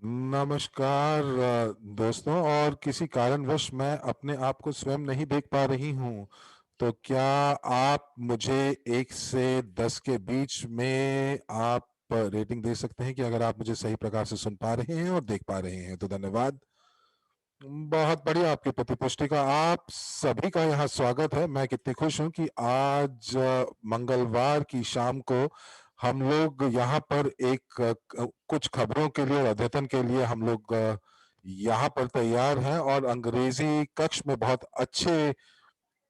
नमस्कार दोस्तों। और किसी कारणवश मैं अपने आप को स्वयं नहीं देख पा रही हूँ। तो क्या आप मुझे 1 से 10 के बीच में आप रेटिंग दे सकते हैं कि अगर आप मुझे सही प्रकार से सुन पा रहे हैं और देख पा रहे हैं तो धन्यवाद। बहुत बढ़िया, आपकी प्रतिपुष्टि का आप सभी का यहाँ स्वागत है। मैं कितनी खुश हूँ कि आज मंगलवार की शाम को हम लोग यहाँ पर एक कुछ खबरों के लिए और अद्यतन के लिए हम लोग यहाँ पर तैयार हैं। और अंग्रेजी कक्ष में बहुत अच्छे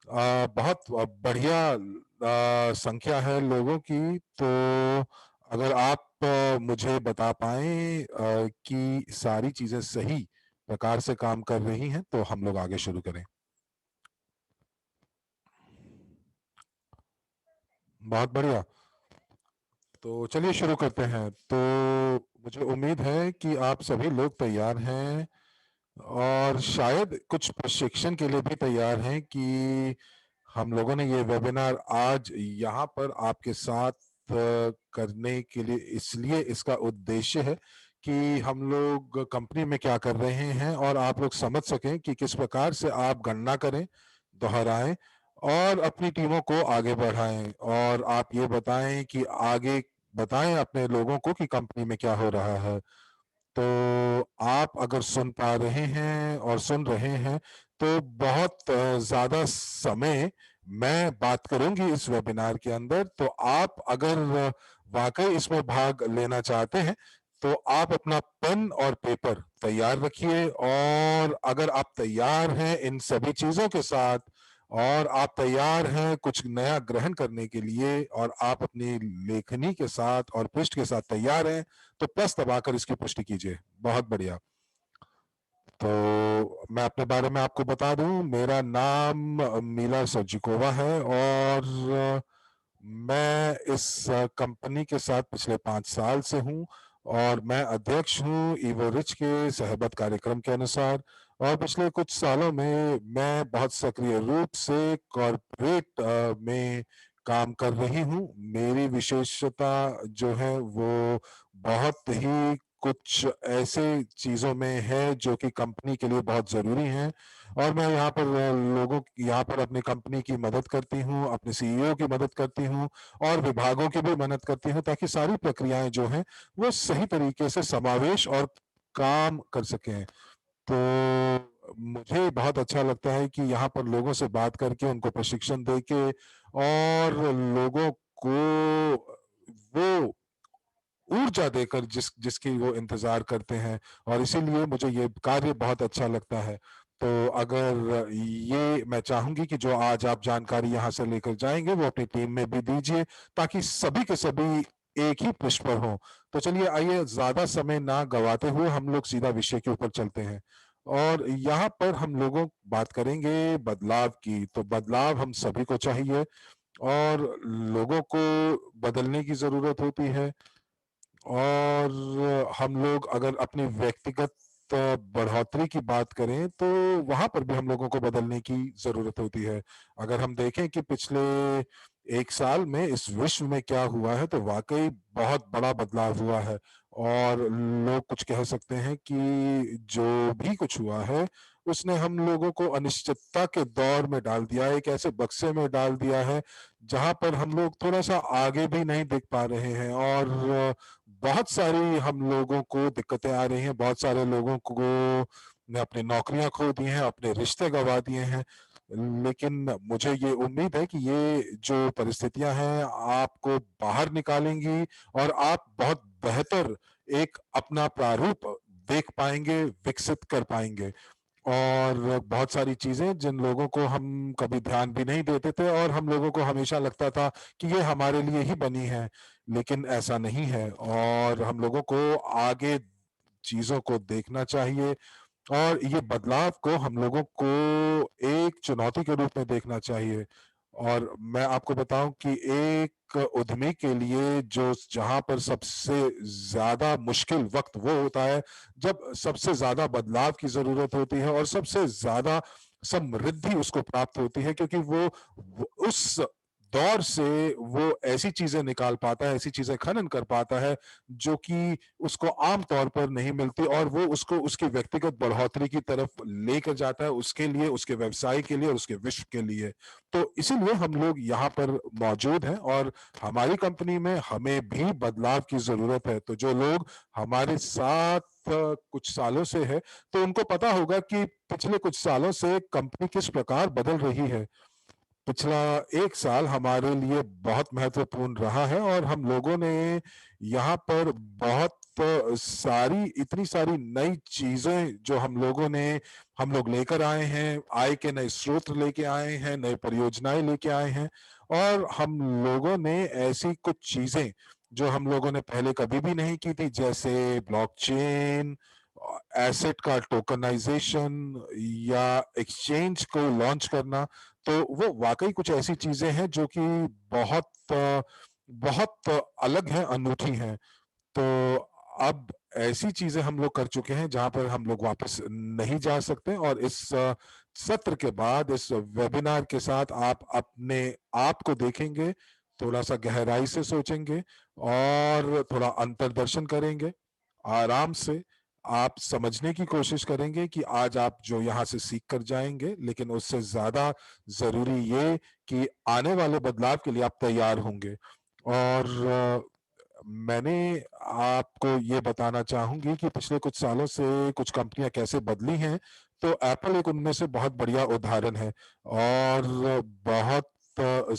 बहुत बढ़िया संख्या है लोगों की। तो अगर आप मुझे बता पाएं कि सारी चीजें सही प्रकार से काम कर रही हैं तो हम लोग आगे शुरू करें। बहुत बढ़िया। तो चलिए शुरू करते हैं। तो मुझे उम्मीद है कि आप सभी लोग तैयार हैं और शायद कुछ प्रशिक्षण के लिए भी तैयार हैं कि हम लोगों ने ये वेबिनार आज यहाँ पर आपके साथ करने के लिए, इसलिए इसका उद्देश्य है कि हम लोग कंपनी में क्या कर रहे हैं और आप लोग समझ सकें कि किस प्रकार से आप गणना करें, दोहराएं और अपनी टीमों को आगे बढ़ाएं। और आप ये बताएं कि आगे बताएं अपने लोगों को कि कंपनी में क्या हो रहा है। तो आप अगर सुन पा रहे हैं और सुन रहे हैं तो बहुत ज्यादा समय मैं बात करूंगी इस वेबिनार के अंदर। तो आप अगर वाकई इसमें भाग लेना चाहते हैं तो आप अपना पेन और पेपर तैयार रखिए। और अगर आप तैयार हैं इन सभी चीजों के साथ और आप तैयार हैं कुछ नया ग्रहण करने के लिए और आप अपनी लेखनी के साथ और पृष्ठ के साथ तैयार हैं तो प्लस दबाकर इसकी पुष्टि कीजिए। बहुत बढ़िया। तो मैं अपने बारे में आपको बता दूं, मेरा नाम मीला सर्जिकोवा है और मैं इस कंपनी के साथ पिछले 5 साल से हूं और मैं अध्यक्ष हूं ईवो रिच के सहबत कार्यक्रम के अनुसार। और पिछले कुछ सालों में मैं बहुत सक्रिय रूप से कॉरपोरेट में काम कर रही हूं। मेरी विशेषता जो है वो बहुत ही कुछ ऐसे चीजों में है जो कि कंपनी के लिए बहुत जरूरी हैं। और मैं यहाँ पर लोगों यहाँ पर अपनी कंपनी की मदद करती हूँ, अपने सीईओ की मदद करती हूँ और विभागों की भी मदद करती हूँ ताकि सारी प्रक्रियाएं जो हैं वो सही तरीके से समावेश और काम कर सकें। तो मुझे बहुत अच्छा लगता है कि यहाँ पर लोगों से बात करके उनको प्रशिक्षण देके और लोगों को वो ऊर्जा देकर जिसकी वो इंतजार करते हैं। और इसीलिए मुझे ये कार्य बहुत अच्छा लगता है। तो अगर ये मैं चाहूंगी कि जो आज आप जानकारी यहाँ से लेकर जाएंगे वो अपनी टीम में भी दीजिए ताकि सभी के सभी एक ही पृष्ठ पर हो। तो चलिए आइए ज्यादा समय ना गवाते हुए हम लोग सीधा विषय के ऊपर चलते हैं। और यहाँ पर हम लोगों बात करेंगे बदलाव की। तो बदलाव हम सभी को चाहिए और लोगों को बदलने की जरूरत होती है। और हम लोग अगर अपनी व्यक्तिगत बढ़ोतरी की बात करें तो वहां पर भी हम लोगों को बदलने की जरूरत होती है। अगर हम देखें कि पिछले 1 साल में इस विश्व में क्या हुआ है तो वाकई बहुत बड़ा बदलाव हुआ है। और लोग कुछ कह सकते हैं कि जो भी कुछ हुआ है उसने हम लोगों को अनिश्चितता के दौर में डाल दिया है, एक ऐसे बक्से में डाल दिया है जहां पर हम लोग थोड़ा सा आगे भी नहीं देख पा रहे हैं। और बहुत सारी हम लोगों को दिक्कतें आ रही हैं, बहुत सारे लोगों को ने अपनी नौकरियां खो दी हैं, अपने रिश्ते गंवा दिए हैं। लेकिन मुझे ये उम्मीद है कि ये जो परिस्थितियां हैं आपको बाहर निकालेंगी और आप बहुत बेहतर एक अपना प्रारूप देख पाएंगे, विकसित कर पाएंगे। और बहुत सारी चीजें जिन लोगों को हम कभी ध्यान भी नहीं देते थे और हम लोगों को हमेशा लगता था कि ये हमारे लिए ही बनी है, लेकिन ऐसा नहीं है। और हम लोगों को आगे चीजों को देखना चाहिए और ये बदलाव को हम लोगों को एक चुनौती के रूप में देखना चाहिए। और मैं आपको बताऊं कि एक उद्यमी के लिए जो जहां पर सबसे ज्यादा मुश्किल वक्त वो होता है जब सबसे ज्यादा बदलाव की जरूरत होती है और सबसे ज्यादा समृद्धि उसको प्राप्त होती है, क्योंकि वो उस दौर से वो ऐसी चीजें निकाल पाता है, ऐसी चीजें खनन कर पाता है जो कि उसको आम तौर पर नहीं मिलती, और वो उसको उसकी व्यक्तिगत बढ़ोतरी की तरफ लेकर जाता है, उसके लिए, उसके व्यवसाय के लिए और उसके विश्व के लिए। तो इसीलिए हम लोग यहाँ पर मौजूद हैं, और हमारी कंपनी में हमें भी बदलाव की जरूरत है। तो जो लोग हमारे साथ कुछ सालों से है, तो उनको पता होगा कि पिछले कुछ सालों से कंपनी किस प्रकार बदल रही है। पिछला 1 साल हमारे लिए बहुत महत्वपूर्ण रहा है, और हम लोगों ने यहाँ पर बहुत सारी, इतनी सारी नई चीजें जो हम लोग लेकर आए हैं, आय के नए स्रोत लेके आए हैं, नई परियोजनाएं लेके आए हैं। और हम लोगों ने ऐसी कुछ चीजें जो हम लोगों ने पहले कभी भी नहीं की थी, जैसे ब्लॉकचेन, एसेट का टोकनाइजेशन या एक्सचेंज को लॉन्च करना, तो वो वाकई कुछ ऐसी चीजें हैं जो कि बहुत अलग हैं, अनूठी हैं। तो अब ऐसी चीजें हम लोग कर चुके हैं जहां पर हम लोग वापस नहीं जा सकते, और इस सत्र के बाद, इस वेबिनार के साथ, आप अपने आप को देखेंगे, थोड़ा सा गहराई से सोचेंगे और थोड़ा अंतर्दर्शन करेंगे, आराम से आप समझने की कोशिश करेंगे कि आज आप जो यहाँ से सीख कर जाएंगे, लेकिन उससे ज्यादा जरूरी ये कि आने वाले बदलाव के लिए आप तैयार होंगे। और मैंने आपको ये बताना चाहूंगी कि पिछले कुछ सालों से कुछ कंपनियां कैसे बदली हैं, तो एप्पल एक उनमें से बहुत बढ़िया उदाहरण है। और बहुत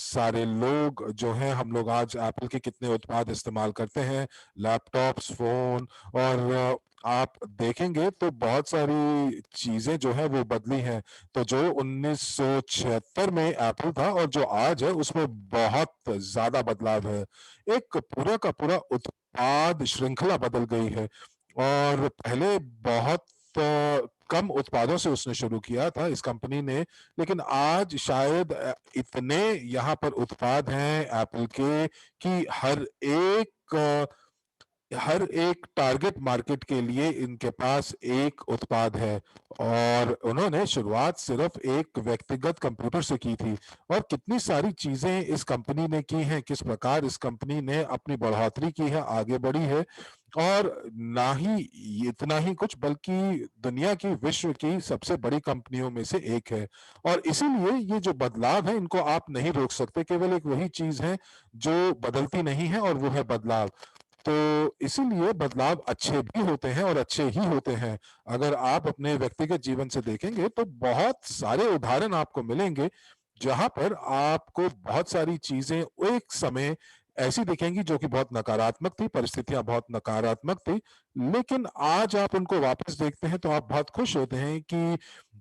सारे लोग जो हैं, हम लोग आज एप्पल के कितने उत्पाद इस्तेमाल करते हैं, लैपटॉप्स, फोन, और आप देखेंगे तो बहुत सारी चीजें जो है वो बदली हैं। तो जो 1976 में एप्पल था और जो आज है, उसमें बहुत ज्यादा बदलाव है। एक पूरा का पूरा उत्पाद श्रृंखला बदल गई है। और पहले बहुत कम उत्पादों से उसने शुरू किया था इस कंपनी ने, लेकिन आज शायद इतने यहाँ पर उत्पाद हैं एप्पल के कि हर एक टारगेट मार्केट के लिए इनके पास एक उत्पाद है। और उन्होंने शुरुआत सिर्फ एक व्यक्तिगत कंप्यूटर से की थी, और कितनी सारी चीजें इस कंपनी ने की हैं, किस प्रकार इस कंपनी ने अपनी बढ़ोतरी की है, आगे बढ़ी है। और ना ही इतना ही कुछ, बल्कि दुनिया की, विश्व की सबसे बड़ी कंपनियों में से एक है। और इसीलिए ये जो बदलाव है, इनको आप नहीं रोक सकते, केवल एक वही चीज है जो बदलती नहीं है, और वो है बदलाव। तो इसीलिए बदलाव अच्छे भी होते हैं और अच्छे ही होते हैं। अगर आप अपने व्यक्तिगत जीवन से देखेंगे तो बहुत सारे उदाहरण आपको मिलेंगे जहां पर आपको बहुत सारी चीजें एक समय ऐसी दिखेंगी जो कि बहुत नकारात्मक थी, परिस्थितियां बहुत नकारात्मक थी, लेकिन आज आप उनको वापस देखते हैं तो आप बहुत खुश होते हैं कि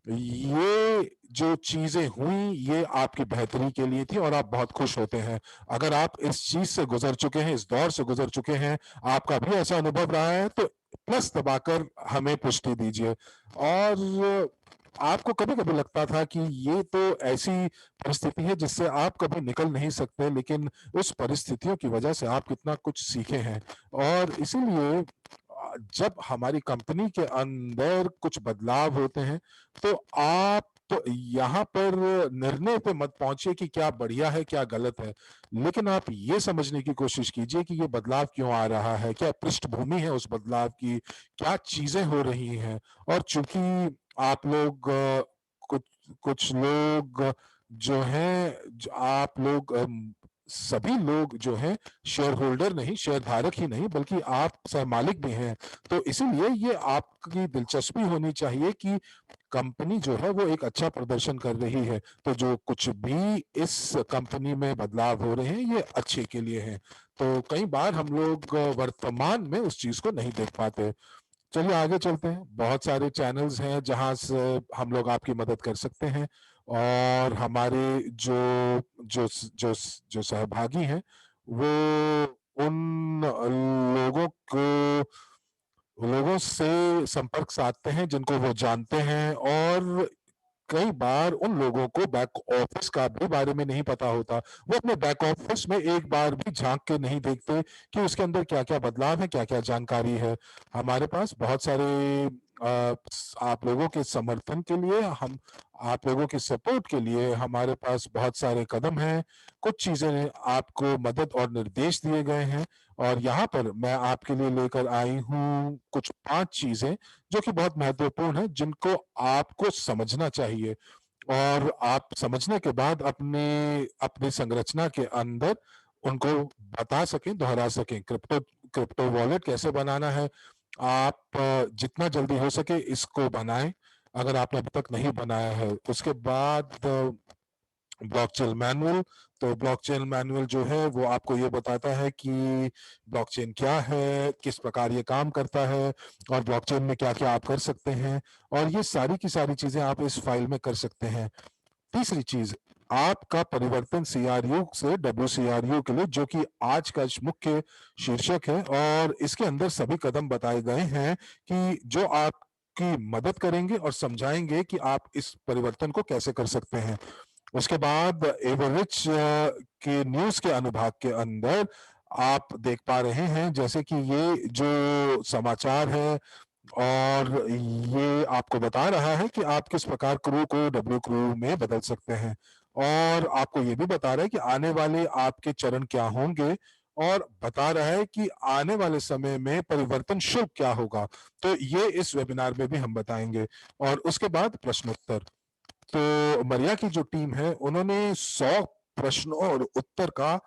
ये जो चीजें हुई, ये आपकी बेहतरी के लिए थी, और आप बहुत खुश होते हैं। अगर आप इस चीज से गुजर चुके हैं, इस दौर से गुजर चुके हैं, आपका भी ऐसा अनुभव रहा है, तो प्लस दबाकर हमें पुष्टि दीजिए। और आपको कभी कभी लगता था कि ये तो ऐसी परिस्थिति है जिससे आप कभी निकल नहीं सकते, लेकिन उस परिस्थितियों की वजह से आप कितना कुछ सीखे हैं। और इसीलिए जब हमारी कंपनी के अंदर कुछ बदलाव होते हैं, तो आप तो यहाँ पर निर्णय पे मत पहुंचिए कि क्या बढ़िया है, क्या गलत है, लेकिन आप ये समझने की कोशिश कीजिए कि ये बदलाव क्यों आ रहा है, क्या पृष्ठभूमि है उस बदलाव की, क्या चीजें हो रही हैं। और चूंकि आप लोग कुछ कुछ लोग जो हैं, आप लोग सभी लोग जो हैं शेयर होल्डर नहीं, शेयर धारक ही नहीं, बल्कि आप सह मालिक भी हैं। तो इसीलिए ये आपकी दिलचस्पी होनी चाहिए कि कंपनी जो है वो एक अच्छा प्रदर्शन कर रही है, तो जो कुछ भी इस कंपनी में बदलाव हो रहे हैं, ये अच्छे के लिए हैं। तो कई बार हम लोग वर्तमान में उस चीज को नहीं देख पाते। चलिए आगे चलते हैं। बहुत सारे चैनल्स हैं जहां से हम लोग आपकी मदद कर सकते हैं, और हमारे जो जो जो जो सहभागी हैं, वो उन लोगों से संपर्क साधते हैं जिनको वो जानते हैं। और कई बार उन लोगों को बैक ऑफिस का भी बारे में नहीं पता होता। वो अपने बैक ऑफिस में एक बार भी झांक के नहीं देखते कि उसके अंदर क्या-क्या बदलाव है, क्या-क्या जानकारी है। हमारे पास बहुत सारे आप लोगों के समर्थन के लिए आप लोगों के सपोर्ट के लिए हमारे पास बहुत सारे कदम हैं। कुछ चीज़ें आपको मदद और निर्देश दिए गए हैं और यहाँ पर मैं आपके लिए लेकर आई हूँ कुछ 5 चीज़ें जो कि बहुत महत्वपूर्ण हैं, जिनको आपको समझना चाहिए और आप समझने के बाद अपनी संरचना के अंदर उनको बता सकें, दोहरा सकें। क्रिप्टो वॉलेट कैसे बनाना है, आप जितना जल्दी हो सके इसको बनाएँ, अगर आपने अभी तक नहीं बनाया है। उसके बाद ब्लॉकचेन मैनुअल, तो ब्लॉकचेन मैनुअल जो है वो आपको ये बताता है कि ब्लॉकचेन क्या है, किस प्रकार ये काम करता है और ब्लॉकचेन में क्या-क्या आप कर सकते हैं और ये सारी की सारी चीज़ें आप इस फाइल में कर सकते हैं। तीसरी चीज़, आपका परिवर्तन सीआरयू से डब्ल्यूसीआरयू के लिए, जो कि आज का मुख्य शीर्षक है और इसके अंदर सभी कदम बताए गए हैं कि जो आपकी मदद करेंगे और समझाएँगे कि आप इस परिवर्तन को कैसे कर सकते हैं। उसके बाद एवरेज के न्यूज़ के अनुभाग के अंदर आप देख पा रहे हैं जैसे कि ये जो समाचार है और ये आपको बता रहा है कि आप किस प्रकार क्रू को डब्ल्यू क्रू में बदल सकते हैं और आपको ये भी बता रहा है कि आने वाले आपके चरण क्या होंगे और बता रहा है कि आने वाले समय में परिवर्तन शुल्क क्या होगा। तो ये इस वेबिनार में भी हम बताएँगे और उसके बाद प्रश्नोत्तर। तो मरिया की जो टीम है उन्होंने 100 प्रश्नों और उत्तर का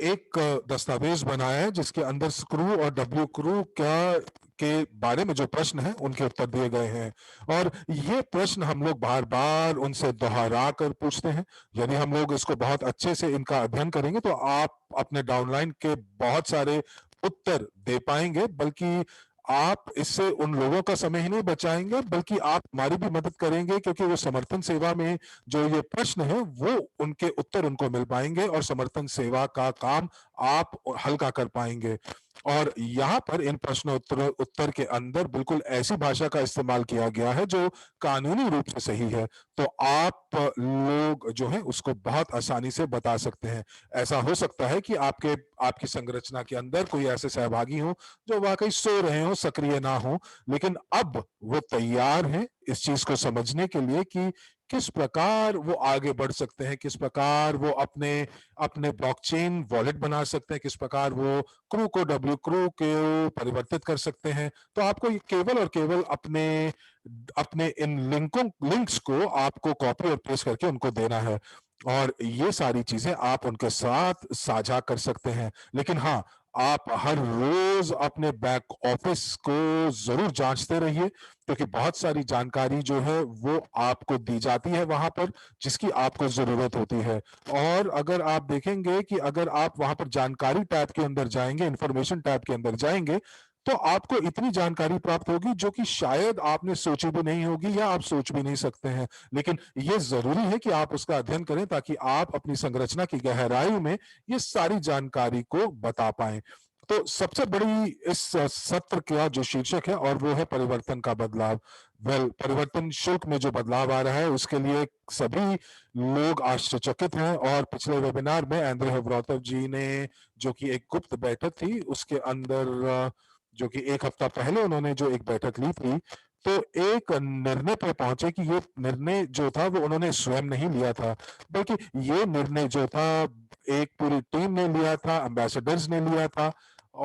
एक दस्तावेज बनाया है जिसके अंदर स्क्रू और डब्ल्यू क्रू क्या के बारे में जो प्रश्न हैं उनके उत्तर दिए गए हैं और ये प्रश्न हम लोग बार-बार उनसे दोहरा कर पूछते हैं। यदि हम लोग इसको बहुत अच्छे से इनका अध्ययन करेंगे तो आप अपने डाउनलाइन के बहुत सारे उत्तर दे पाएँगे, बल्कि आप इससे उन लोगों का समय ही नहीं बचाएँगे बल्कि आप हमारी भी मदद करेंगे, क्योंकि वो समर्थन सेवा में जो ये प्रश्न है वो उनके उत्तर उनको मिल पाएँगे और समर्थन सेवा का काम आप हल्का कर पाएँगे। और यहाँ पर इन प्रश्न उत्तर के अंदर बिल्कुल ऐसी भाषा का इस्तेमाल किया गया है जो कानूनी रूप से सही है। तो आप लोग जो है उसको बहुत आसानी से बता सकते हैं। ऐसा हो सकता है कि आपकी संरचना के अंदर कोई ऐसे सहभागी हों जो वाक़ई सो रहे हों, सक्रिय ना हों, लेकिन अब वो तैयार हैं इस चीज़ को समझने के लिए कि किस प्रकार वो आगे बढ़ सकते हैं, किस प्रकार वो अपने अपने ब्लॉकचेन वॉलेट बना सकते हैं, किस प्रकार वो क्रू को डब्ल्यू क्रू को परिवर्तित कर सकते हैं। तो आपको ये केवल और केवल अपने अपने इन लिंक्स को आपको कॉपी और पेस्ट करके उनको देना है और ये सारी चीज़ें आप उनके साथ साझा कर सकते हैं। लेकिन हाँ, आप हर रोज़ अपने बैक ऑफ़िस को ज़रूर जाँचते रहिए, क्योंकि बहुत सारी जानकारी जो है वो आपको दी जाती है वहाँ पर, जिसकी आपको ज़रूरत होती है। और अगर आप देखेंगे कि अगर आप वहाँ पर जानकारी टैब के अंदर जाएँगे, इन्फॉर्मेशन टैब के अंदर जाएँगे, तो आपको इतनी जानकारी प्राप्त होगी जो कि शायद आपने सोची भी नहीं होगी या आप सोच भी नहीं सकते हैं। लेकिन ये ज़रूरी है कि आप उसका अध्ययन करें ताकि आप अपनी संरचना की गहराई में ये सारी जानकारी को बता पाएँ। तो सबसे बड़ी इस सत्र का जो शीर्षक है और वो है परिवर्तन का बदलाव। परिवर्तन शुल्क में जो बदलाव आ रहा है उसके लिए सभी लोग आश्चर्यचकित हैं और पिछले वेबिनार में एंड्रे हवरौतव जी ने, जो कि एक गुप्त बैठक थी, उसके अंदर जो कि 1 हफ्ता पहले उन्होंने जो एक बैठक ली थी, तो एक निर्णय पे पहुँचे कि ये निर्णय जो था वो उन्होंने स्वयं नहीं लिया था, बल्कि ये निर्णय जो था एक पूरी टीम ने लिया था, एम्बेसडर्स ने लिया था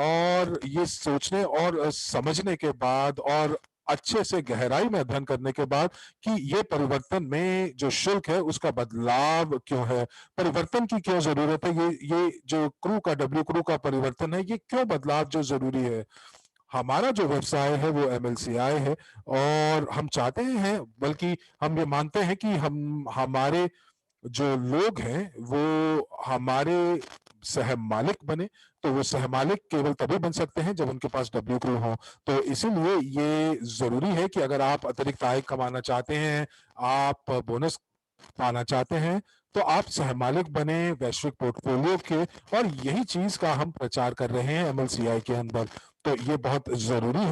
और ये सोचने और समझने के बाद और अच्छे से गहराई में अध्ययन करने के बाद कि ये परिवर्तन में जो शुल्क है उसका बदलाव क्यों है? परिवर्तन की क्यों ज़रूरत है? ये जो क्रू का डब्ल्यू क्रू का परिवर्तन है, ये क्यों बदलाव जो ज़रूरी है? हमारा जो व्यवसाय है वो एमएलसीआई है और हम चाहते हैं, बल्कि हम ये मानते हैं कि हम हमारे जो लोग हैं वो हमारे सह-मालिक बने, तो वो सह-मालिक केवल तभी बन सकते हैं जब उनके पास डब्ल्यू क्रू हो। तो इसीलिए ये ज़रूरी है कि अगर आप अतिरिक्त आय कमाना चाहते हैं, आप बोनस पाना चाहते हैं, तो आप सह-मालिक बने वैश्विक पोर्टफोलियो के और यही चीज़ का हम प्रचार कर रहे हैं एमएलसीआई के अंदर। तो ये बहुत ज़रूरी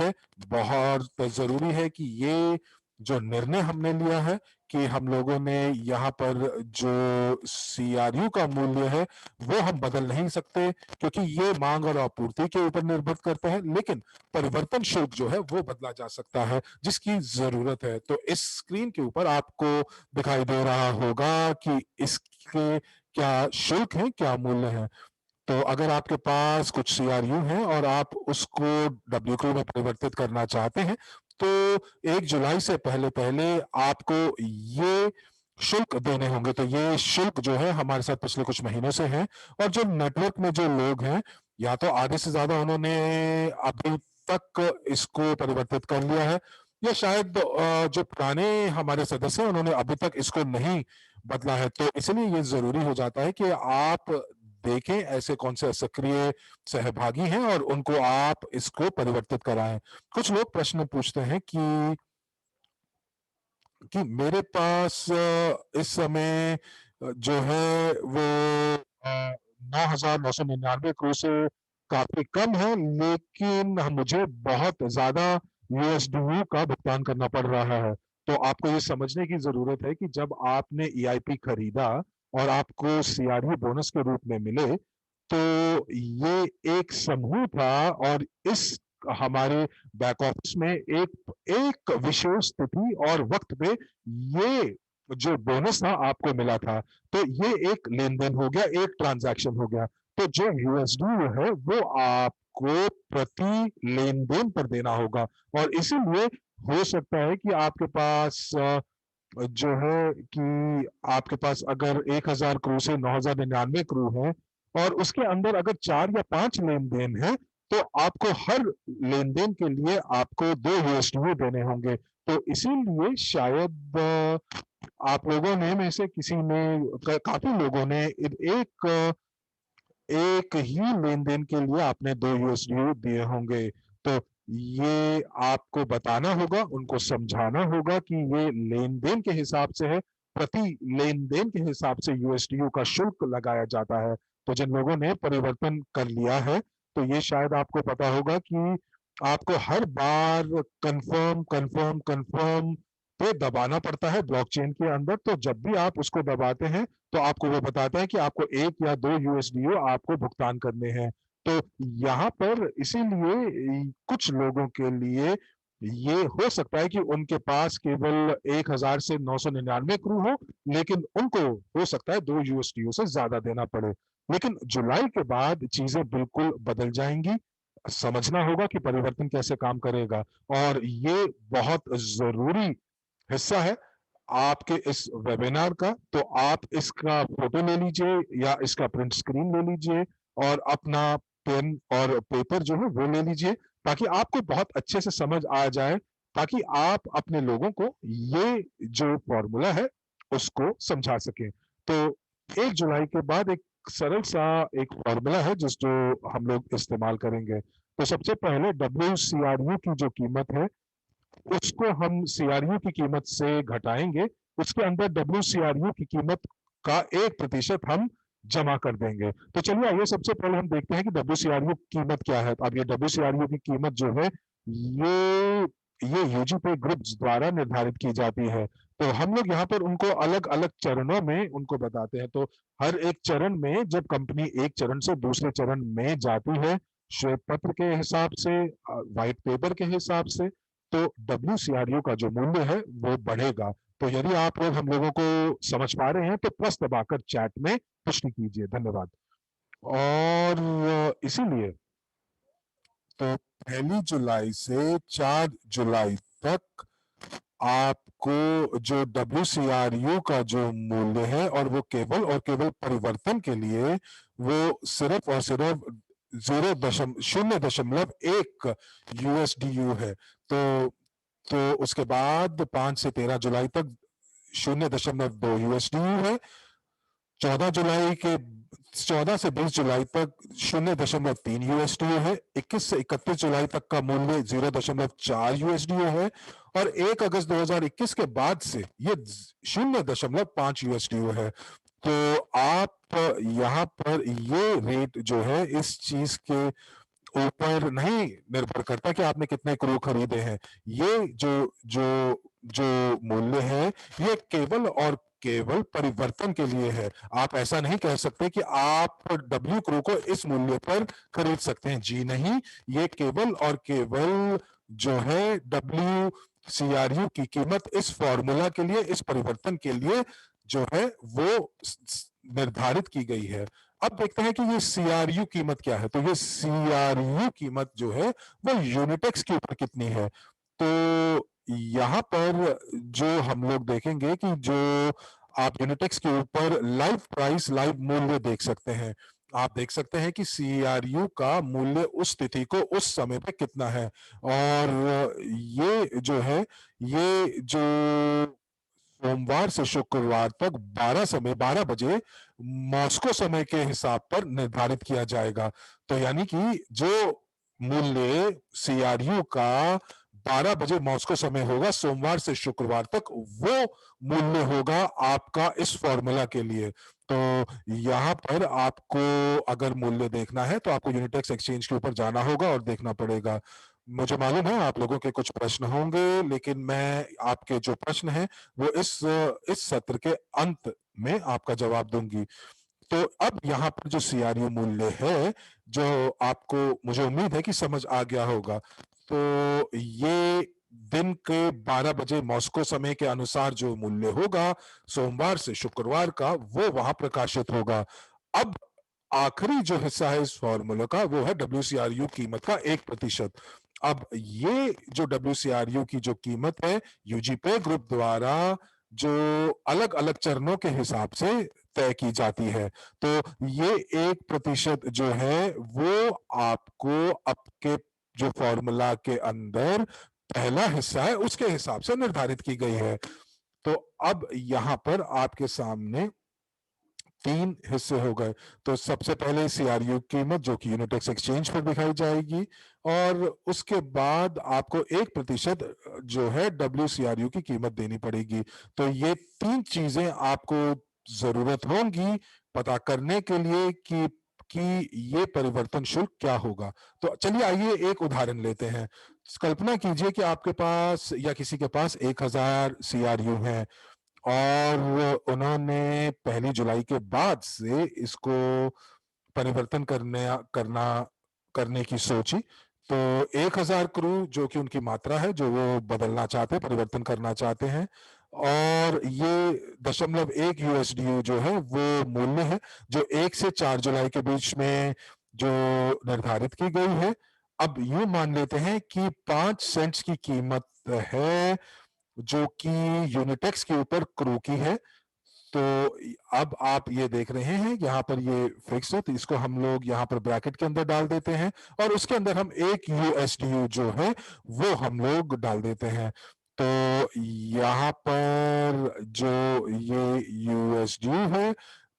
है कि ये जो निर्णय हमने लिया है कि हम लोगों ने यहाँ पर जो CRU का मूल्य है वो हम बदल नहीं सकते, क्योंकि ये मांग और आपूर्ति के ऊपर निर्भर करता है, लेकिन परिवर्तन शुल्क जो है वो बदला जा सकता है जिसकी जरूरत है। तो इस स्क्रीन के ऊपर आपको दिखाई दे रहा होगा कि इसके क्या शुल्क है, क्या मूल्य है। तो अगर आपके पास कुछ CRU है और आप उसको WQ में परिवर्तित करना चाहते हैं, तो 1 जुलाई से पहले पहले आपको ये शुल्क देने होंगे। तो ये शुल्क जो है हमारे साथ पिछले कुछ महीनों से है, और जो नेटवर्क में जो लोग हैं, या तो आधे से ज्यादा उन्होंने अभी तक इसको परिवर्तित कर लिया है, या शायद जो पुराने हमारे सदस्य हैं उन्होंने अभी तक इसको नहीं बदला है। तो इसलिए ये जरूरी हो जाता है कि आप देखें ऐसे कौन से सक्रिय सहभागी हैं और उनको आप इसको परिवर्तित कराएं। कुछ लोग प्रश्न पूछते हैं कि मेरे पास इस समय जो है वो 9,999 करोड़ से काफी कम है, लेकिन मुझे बहुत ज्यादा USDU का भुगतान करना पड़ रहा है। तो आपको ये समझने की जरूरत है कि जब आपने EIP खरीदा और आपको CRU बोनस के रूप में मिले, तो ये एक समूह था, और इस हमारे बैक ऑफिस में एक एक विशेष तिथि और वक्त पे ये जो बोनस था आपको मिला था। तो ये एक लेन देन हो गया, एक ट्रांजैक्शन हो गया। तो जो USD है वो आपको प्रति लेन देन पर देना होगा, और इसीलिए हो सकता है कि आपके पास जो है कि आपके पास अगर 1,000 करोड़ से 9,099 करोड़ है, और उसके अंदर अगर 4 या 5 लेन देन है, तो आपको हर लेन देन के लिए आपको 2 USD देने होंगे। तो इसीलिए शायद आप लोगों ने में से किसी ने, काफी लोगों ने एक ही लेन देन के लिए आपने 2 USD दिए होंगे। तो ये आपको बताना होगा, उनको समझाना होगा कि ये लेन देन के हिसाब से है, प्रति लेन देन के हिसाब से USDU का शुल्क लगाया जाता है। तो जिन लोगों ने परिवर्तन कर लिया है, तो ये शायद आपको पता होगा कि आपको हर बार कंफर्म कंफर्म कंफर्म पे दबाना पड़ता है ब्लॉकचेन के अंदर। तो जब भी आप उसको दबाते हैं, तो आपको वो बताता है कि आपको 1 या 2 USDO आपको भुगतान करने हैं। तो यहाँ पर इसीलिए कुछ लोगों के लिए ये हो सकता है कि उनके पास केवल 1,000 से 999 करोड़ हो, लेकिन उनको हो सकता है 2 USDO से ज्यादा देना पड़े। लेकिन जुलाई के बाद चीजें बिल्कुल बदल जाएंगी। समझना होगा कि परिवर्तन कैसे काम करेगा, और ये बहुत जरूरी हिस्सा है आपके इस वेबिनार का। तो आप इसका फोटो ले लीजिए या इसका प्रिंट स्क्रीन ले लीजिए, और अपना पेन और पेपर जो है वो ले लीजिए, ताकि आपको बहुत अच्छे से समझ आ जाए, ताकि आप अपने लोगों को ये जो फॉर्मूला है उसको समझा सकें। तो 1 जुलाई के बाद एक सरल सा एक फॉर्मूला है जिस जो हम लोग इस्तेमाल करेंगे। तो सबसे पहले WCRU की जो कीमत है उसको हम CRU की कीमत से घटाएंगे, उसके अंदर WCRU की कीमत का 1% हम जमा कर देंगे। तो चलिए आइए सबसे पहले हम देखते हैं कि WCRU कीमत क्या है। अब ये WCRU की कीमत जो है ये ये UGPay ग्रुप्स द्वारा निर्धारित की जाती है। तो हम लोग यहाँ पर उनको अलग अलग चरणों में उनको बताते हैं। तो हर एक चरण में जब कंपनी एक चरण से दूसरे चरण में जाती है, श्वेत पत्र के हिसाब से, व्हाइट पेपर के हिसाब से, तो WCRU का जो मूल्य है वो बढ़ेगा। तो यदि आप लोग हम लोगों को समझ पा रहे हैं तो प्लस दबाकर चैट में पुष्टि कीजिए, धन्यवाद। और इसीलिए तो 1 जुलाई से 4 जुलाई तक आपको जो WCRU का जो मूल्य है, और वो केवल और केवल परिवर्तन के लिए वो सिर्फ और सिर्फ 0.1 USDU है। तो उसके बाद 5 से 13 जुलाई तक 0.2 USDU है। 14 जुलाई के 14 से 20 जुलाई तक 0.3 USDO है। 21 से 31 जुलाई तक का मूल्य 0.4 USDO है, और 1 अगस्त 2021 के बाद से ये 0.5 USDO है। तो आप यहाँ पर ये रेट जो है इस चीज के ऊपर नहीं निर्भर करता कि आपने कितने करोड़ खरीदे हैं। ये जो जो जो मूल्य है ये केवल और केवल परिवर्तन के लिए है। आप ऐसा नहीं कह सकते कि आप डब्ल्यू क्रू को इस मूल्य पर खरीद सकते हैं, जी नहीं। ये केवल और केवल जो है डब्ल्यू सीआरयू की कीमत इस फॉर्मूला के लिए, इस परिवर्तन के लिए जो है वो निर्धारित की गई है। अब देखते हैं कि ये सीआरयू कीमत क्या है। तो ये सीआरयू कीमत जो है वो यूनिटेक्स के ऊपर कितनी है। तो यहाँ पर जो हम लोग देखेंगे कि जो आप यूनिटेक्स के ऊपर लाइव प्राइस, लाइव मूल्य देख सकते हैं। आप देख सकते हैं कि सीआरयू का मूल्य उस तिथि को उस समय पे कितना है। और ये जो है, ये जो सोमवार से शुक्रवार तक 12 बजे मॉस्को समय के हिसाब पर निर्धारित किया जाएगा। तो यानी कि जो मूल्य सीआरयू का 12 बजे मॉस्को समय होगा सोमवार से शुक्रवार तक, वो मूल्य होगा आपका इस फॉर्मूला के लिए। तो यहां पर आपको अगर मूल्य देखना है तो आपको यूनिटेक्स एक्सचेंज के ऊपर जाना होगा और देखना पड़ेगा। मुझे मालूम है आप लोगों के कुछ प्रश्न होंगे, लेकिन मैं आपके जो प्रश्न हैं वो इस सत्र के अंत में आपका जवाब दूंगी। तो अब यहाँ पर जो सीआरयू मूल्य है, जो आपको, मुझे उम्मीद है कि समझ आ गया होगा। तो ये दिन के 12 बजे मॉस्को समय के अनुसार जो मूल्य होगा सोमवार से शुक्रवार का, वो वहां प्रकाशित होगा। अब आखिरी जो हिस्सा है इस फॉर्मूला का वो है डब्ल्यूसीआरयू कीमत का 1%। अब ये जो डब्ल्यूसीआरयू की जो कीमत है यूजीपे ग्रुप द्वारा जो अलग अलग चरणों के हिसाब से तय की जाती है। तो ये 1% जो है वो आपको आपके जो फॉर्मूला के अंदर पहला हिस्सा है उसके हिसाब से निर्धारित की गई है। तो अब यहां पर आपके सामने 3 हिस्से हो गए। तो सबसे पहले सीआरयू कीमत जो कि यूनिटेक्स एक्सचेंज पर दिखाई जाएगी, और उसके बाद आपको 1% जो है डब्ल्यूसीआरयू की कीमत देनी पड़ेगी। तो ये 3 चीजें आपको जरूरत होंगी पता करने के लिए कि ये परिवर्तन शुल्क क्या होगा। तो चलिए आइए एक उदाहरण लेते हैं। कल्पना कीजिए कि आपके पास या किसी के पास 1000 सीआरयू है और उन्होंने 1 जुलाई के बाद से इसको परिवर्तन करना करने की सोची। तो 1000 क्रू जो कि उनकी मात्रा है, जो वो बदलना चाहते हैं, परिवर्तन करना चाहते हैं, और ये 0.1 यूएसडीयू जो है वो मूल्य है जो 1 से 4 जुलाई के बीच में जो निर्धारित की गई है। अब यूं मान लेते हैं कि 5 सेंट्स की कीमत है जो कि यूनिटेक्स के ऊपर क्रू की है। तो अब आप ये देख रहे हैं यहाँ पर ये फिक्स है, तो इसको हम लोग यहाँ पर ब्रैकेट के अंदर डाल देते हैं और उसके अंदर हम एक यूएसडीयू जो है वो हम लोग डाल देते हैं। तो यहाँ पर जो ये यूएसडीयू है,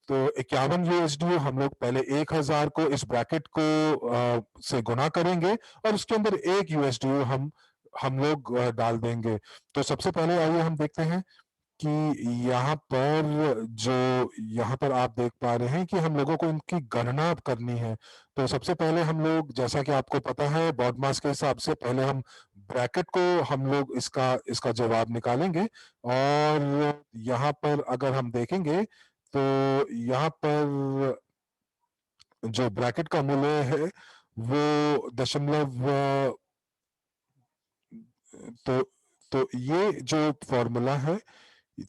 तो 51 यूएसडीयू हम लोग पहले 1000 को इस ब्रैकेट को से गुना करेंगे और उसके अंदर एक यूएसडीयू हम लोग डाल देंगे। तो सबसे पहले आइए हम देखते हैं कि यहाँ पर जो यहाँ पर आप देख पा रहे हैं कि हम लोगों को इनकी गणना करनी है। तो सबसे पहले हम लोग, जैसा कि आपको पता है बॉडमास के हिसाब से, पहले हम ब्रैकेट को हम लोग इसका इसका जवाब निकालेंगे। और यहाँ पर अगर हम देखेंगे तो यहाँ पर जो ब्रैकेट का मूल्य है वो दशमलव तो तो ये जो फॉर्मूला है,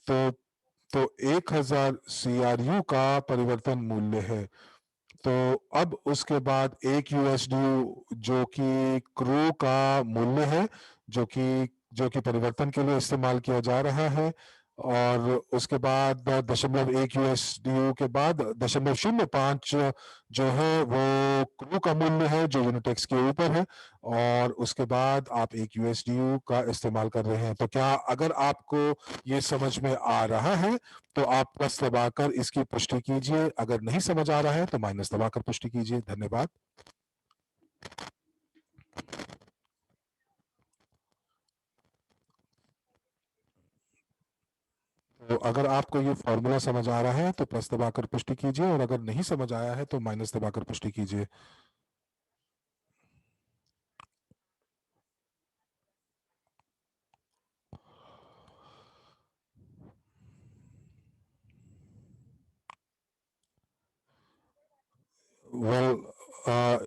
तो 1000 सीआरयू का परिवर्तन मूल्य है। तो अब उसके बाद एक यूएसडीयू जो कि क्रू का मूल्य है, जो कि परिवर्तन के लिए इस्तेमाल किया जा रहा है। और उसके बाद 0.1 यूएसडीयू के बाद 0.05 जो है वो क्रू का मूल्य है जो यूनिटेक्स के ऊपर है। और उसके बाद आप एक यूएसडीयू का इस्तेमाल कर रहे हैं। तो क्या अगर आपको ये समझ में आ रहा है तो आप प्लस दबाकर इसकी पुष्टि कीजिए, अगर नहीं समझ आ रहा है तो माइनस दबाकर पुष्टि कीजिए। धन्यवाद। तो अगर आपको ये फॉर्मूला समझ आ रहा है तो प्लस दबाकर पुष्टि कीजिए, और अगर नहीं समझ आया है तो माइनस दबाकर पुष्टि कीजिए। well, uh,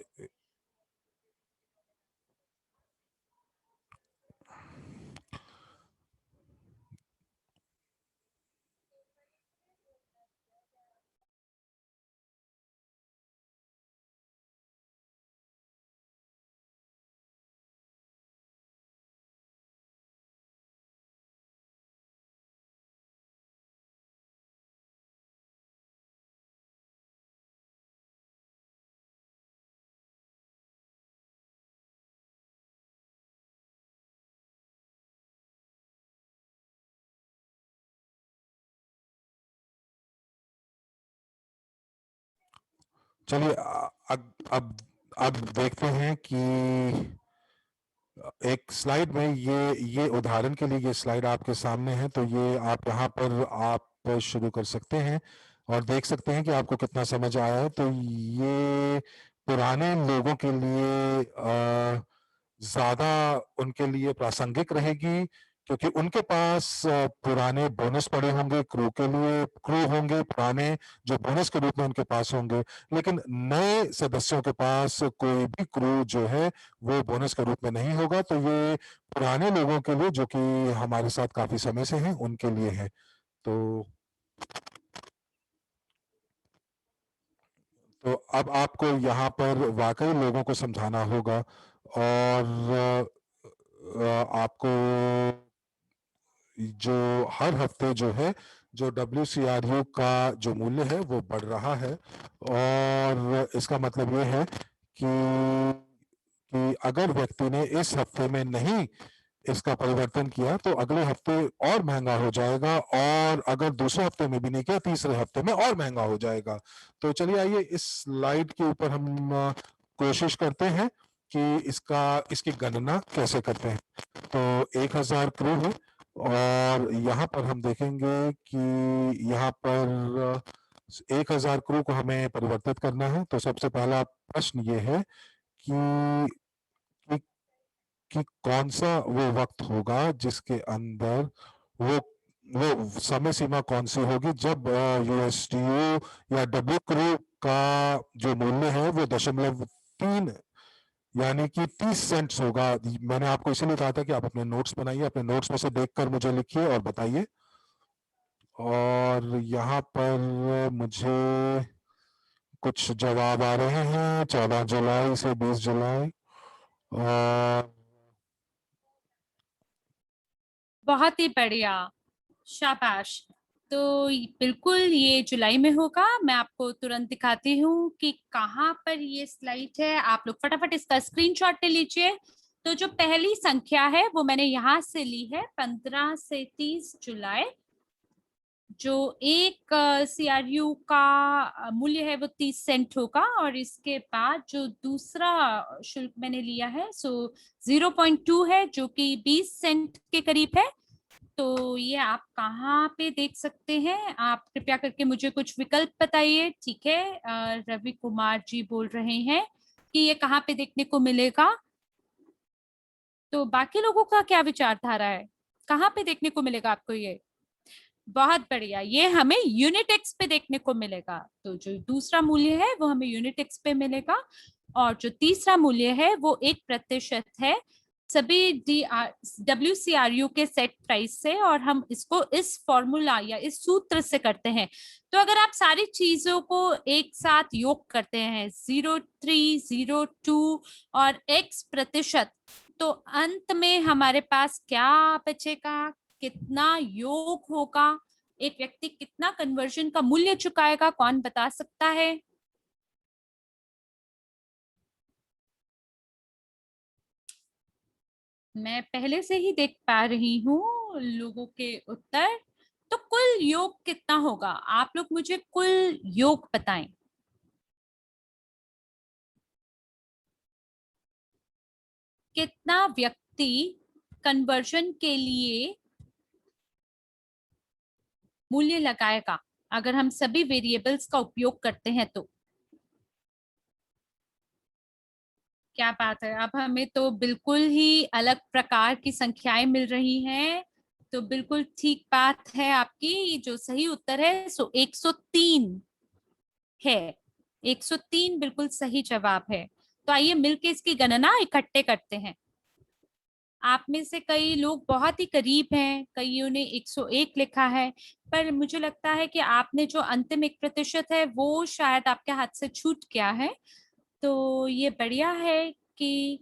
चलिए अब देखते हैं कि एक स्लाइड में ये उदाहरण के लिए ये स्लाइड आपके सामने है, तो ये आप यहाँ पर आप शुरू कर सकते हैं और देख सकते हैं कि आपको कितना समझ आया है। तो ये पुराने लोगों के लिए ज़्यादा उनके लिए प्रासंगिक रहेगी, क्योंकि उनके पास पुराने बोनस पड़े होंगे, क्रू के लिए क्रू होंगे पुराने जो बोनस के रूप में उनके पास होंगे, लेकिन नए सदस्यों के पास कोई भी क्रू जो है वो बोनस के रूप में नहीं होगा। तो ये पुराने लोगों के लिए जो कि हमारे साथ काफी समय से हैं उनके लिए है। तो अब आपको यहाँ पर वाकई लोगों को समझाना होगा और आपको जो हर हफ्ते जो है जो WCRU का जो मूल्य है वो बढ़ रहा है, और इसका मतलब ये है कि अगर व्यक्ति ने इस हफ्ते में नहीं इसका परिवर्तन किया तो अगले हफ्ते और महंगा हो जाएगा, और अगर दूसरे हफ्ते में भी नहीं किया तीसरे हफ्ते में और महंगा हो जाएगा। तो चलिए आइए इस स्लाइड के ऊपर हम कोशिश करते हैं कि इसकी गणना कैसे करते हैं। तो 1000 क्रू है और यहाँ पर हम देखेंगे कि यहाँ पर 1000 क्रू को हमें परिवर्तित करना है। तो सबसे पहला प्रश्न ये है कि कि, कि कौन सा वो वक्त होगा जिसके अंदर वो वो समय सीमा कौन सी होगी जब USTU या डब्ल्यू क्रू का जो मूल्य है वो 0.3 यानी कि 30 सेंट्स होगा। मैंने आपको इसीलिए कहा था कि आप अपने नोट्स बनाइए, अपने नोट्स में से देखकर मुझे लिखिए और बताइए। और यहाँ पर मुझे कुछ जवाब आ रहे हैं 14 जुलाई से 20 जुलाई। और बहुत ही बढ़िया, शाबाश। तो बिल्कुल ये जुलाई में होगा। मैं आपको तुरंत दिखाती हूँ कि कहाँ पर ये स्लाइड है। आप लोग फटाफट इसका स्क्रीनशॉट ले लीजिए। तो जो पहली संख्या है वो मैंने यहाँ से ली है, 15 से 30 जुलाई। जो एक CRU का मूल्य है वो 30 सेंट होगा, और इसके बाद जो दूसरा शुल्क मैंने लिया है सो 0.2 है, जो कि 20 सेंट के करीब है। तो ये आप कहाँ पे देख सकते हैं? आप कृपया करके मुझे कुछ विकल्प बताइए। ठीक है, रवि कुमार जी बोल रहे हैं कि ये कहाँ पे देखने को मिलेगा। तो बाकी लोगों का क्या विचारधारा है, कहाँ पे देखने को मिलेगा आपको ये? बहुत बढ़िया, ये हमें यूनिटेक्स पे देखने को मिलेगा। तो जो दूसरा मूल्य है वो हमें यूनिटेक्स पे मिलेगा, और जो तीसरा मूल्य है वो 1% है सभी WCRU के सेट प्राइस से, और हम इसको इस फॉर्मूला या इस सूत्र से करते हैं। तो अगर आप सारी चीजों को एक साथ योग करते हैं 03, 02 और X%, तो अंत में हमारे पास क्या बचेगा, कितना योग होगा, एक व्यक्ति कितना कन्वर्जन का मूल्य चुकाएगा, कौन बता सकता है? मैं पहले से ही देख पा रही हूँ लोगों के उत्तर। तो कुल योग कितना होगा? आप लोग मुझे कुल योग बताएं। कितना व्यक्ति कन्वर्जन के लिए मूल्य लगाएगा अगर हम सभी वेरिएबल्स का उपयोग करते हैं? तो क्या बात है, अब हमें तो बिल्कुल ही अलग प्रकार की संख्याएं मिल रही हैं। तो बिल्कुल ठीक बात है आपकी, जो सही उत्तर है सो 103 है। 103 बिल्कुल सही जवाब है। तो आइए मिलके इसकी गणना इकट्ठे करते हैं। आप में से कई लोग बहुत ही करीब हैं, कईयों ने 101 लिखा है, पर मुझे लगता है कि आपने जो अंतिम 1% है वो शायद आपके हाथ से छूट गया है। तो ये बढ़िया है कि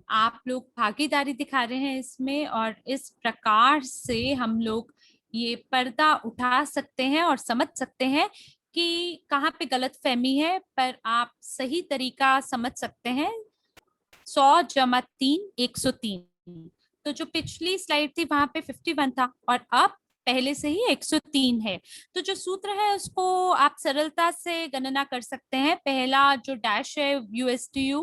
आप लोग भागीदारी दिखा रहे हैं इसमें, और इस प्रकार से हम लोग ये पर्दा उठा सकते हैं और समझ सकते हैं कि कहाँ पे गलतफहमी है, पर आप सही तरीका समझ सकते हैं। 100 जमा 3 103। तो जो पिछली स्लाइड थी वहां पे 51 था और अब पहले से ही 103 है। तो जो सूत्र है उसको आप सरलता से गणना कर सकते हैं। पहला जो डैश है यूएसटीयू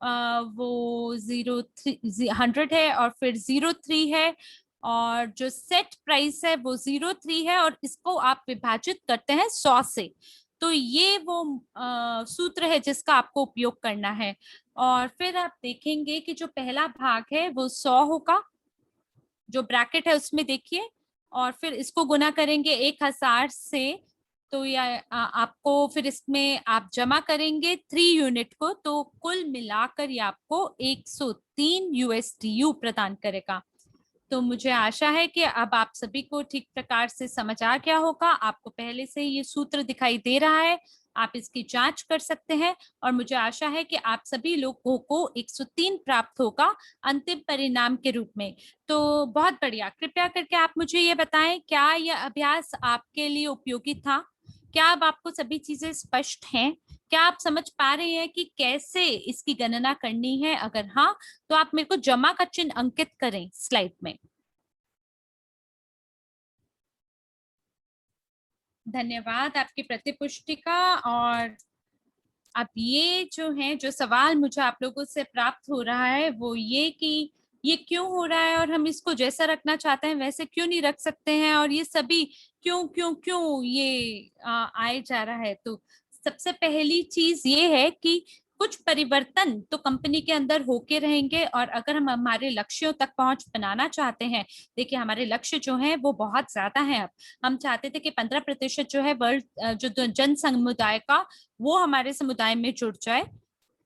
वो 100 है और फिर 03 है, और जो सेट प्राइस है वो 03 है, और इसको आप विभाजित करते हैं 100 से। तो ये वो सूत्र है जिसका आपको उपयोग करना है। और फिर आप देखेंगे कि जो पहला भाग है वो 100 होगा, जो ब्रैकेट है उसमें देखिए, और फिर इसको गुना करेंगे 1000 से। तो या आपको फिर इसमें आप जमा करेंगे 3 यूनिट को, तो कुल मिलाकर ये आपको 103 यूएसडीयू प्रदान करेगा। तो मुझे आशा है कि अब आप सभी को ठीक प्रकार से समझ आ गया होगा। आपको पहले से ही ये सूत्र दिखाई दे रहा है, आप इसकी जांच कर सकते हैं, और मुझे आशा है कि आप सभी लोगों को 103 प्राप्त होगा अंतिम परिणाम के रूप में। तो बहुत बढ़िया। कृपया करके आप मुझे ये बताएं, क्या यह अभ्यास आपके लिए उपयोगी था? क्या अब आपको सभी चीजें स्पष्ट हैं? क्या आप समझ पा रहे हैं कि कैसे इसकी गणना करनी है? अगर हाँ, तो आप मेरे को जमा का चिन्ह अंकित करें स्लाइड में। धन्यवाद आपकी प्रतिपुष्टि का। और अब ये जो है, जो सवाल मुझे आप लोगों से प्राप्त हो रहा है वो ये कि ये क्यों हो रहा है, और हम इसको जैसा रखना चाहते हैं वैसे क्यों नहीं रख सकते हैं, और ये सभी क्यों क्यों क्यों ये आए जा रहा है। तो सबसे पहली चीज ये है कि कुछ परिवर्तन तो कंपनी के अंदर होके रहेंगे, और अगर हम हमारे लक्ष्यों तक पहुंच बनाना चाहते हैं, देखिए हमारे लक्ष्य जो है वो बहुत ज्यादा है। अब हम चाहते थे कि 15% जो है वर्ल्ड जो जन समुदाय का, वो हमारे समुदाय में जुड़ जाए।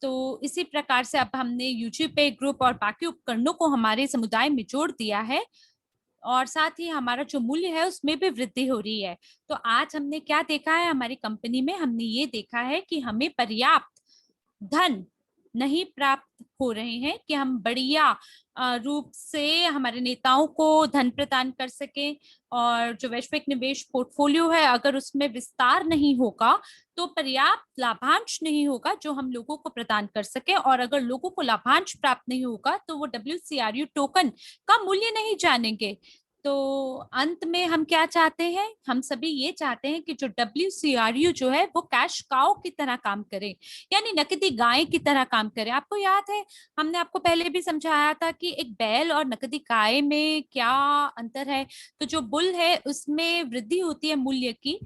तो इसी प्रकार से अब हमने यूट्यूब पे ग्रुप और बाकी उपकरणों को हमारे समुदाय में जोड़ दिया है, और साथ ही हमारा जो मूल्य है उसमें भी वृद्धि हो रही है। तो आज हमने क्या देखा है हमारी कंपनी में, हमने ये देखा है कि हमें पर्याप्त धन नहीं प्राप्त हो रहे हैं कि हम बढ़िया रूप से हमारे नेताओं को धन प्रदान कर सके। और जो वैश्विक निवेश पोर्टफोलियो है, अगर उसमें विस्तार नहीं होगा तो पर्याप्त लाभांश नहीं होगा जो हम लोगों को प्रदान कर सके, और अगर लोगों को लाभांश प्राप्त नहीं होगा तो वो WCRU टोकन का मूल्य नहीं जानेंगे। तो अंत में हम क्या चाहते हैं? हम सभी ये चाहते हैं कि जो WCRU जो है वो कैश काउ की तरह काम करे, यानी नकदी गाय की तरह काम करे। आपको याद है, हमने आपको पहले भी समझाया था कि एक बैल और नकदी गाय में क्या अंतर है। तो जो बुल है उसमें वृद्धि होती है मूल्य की,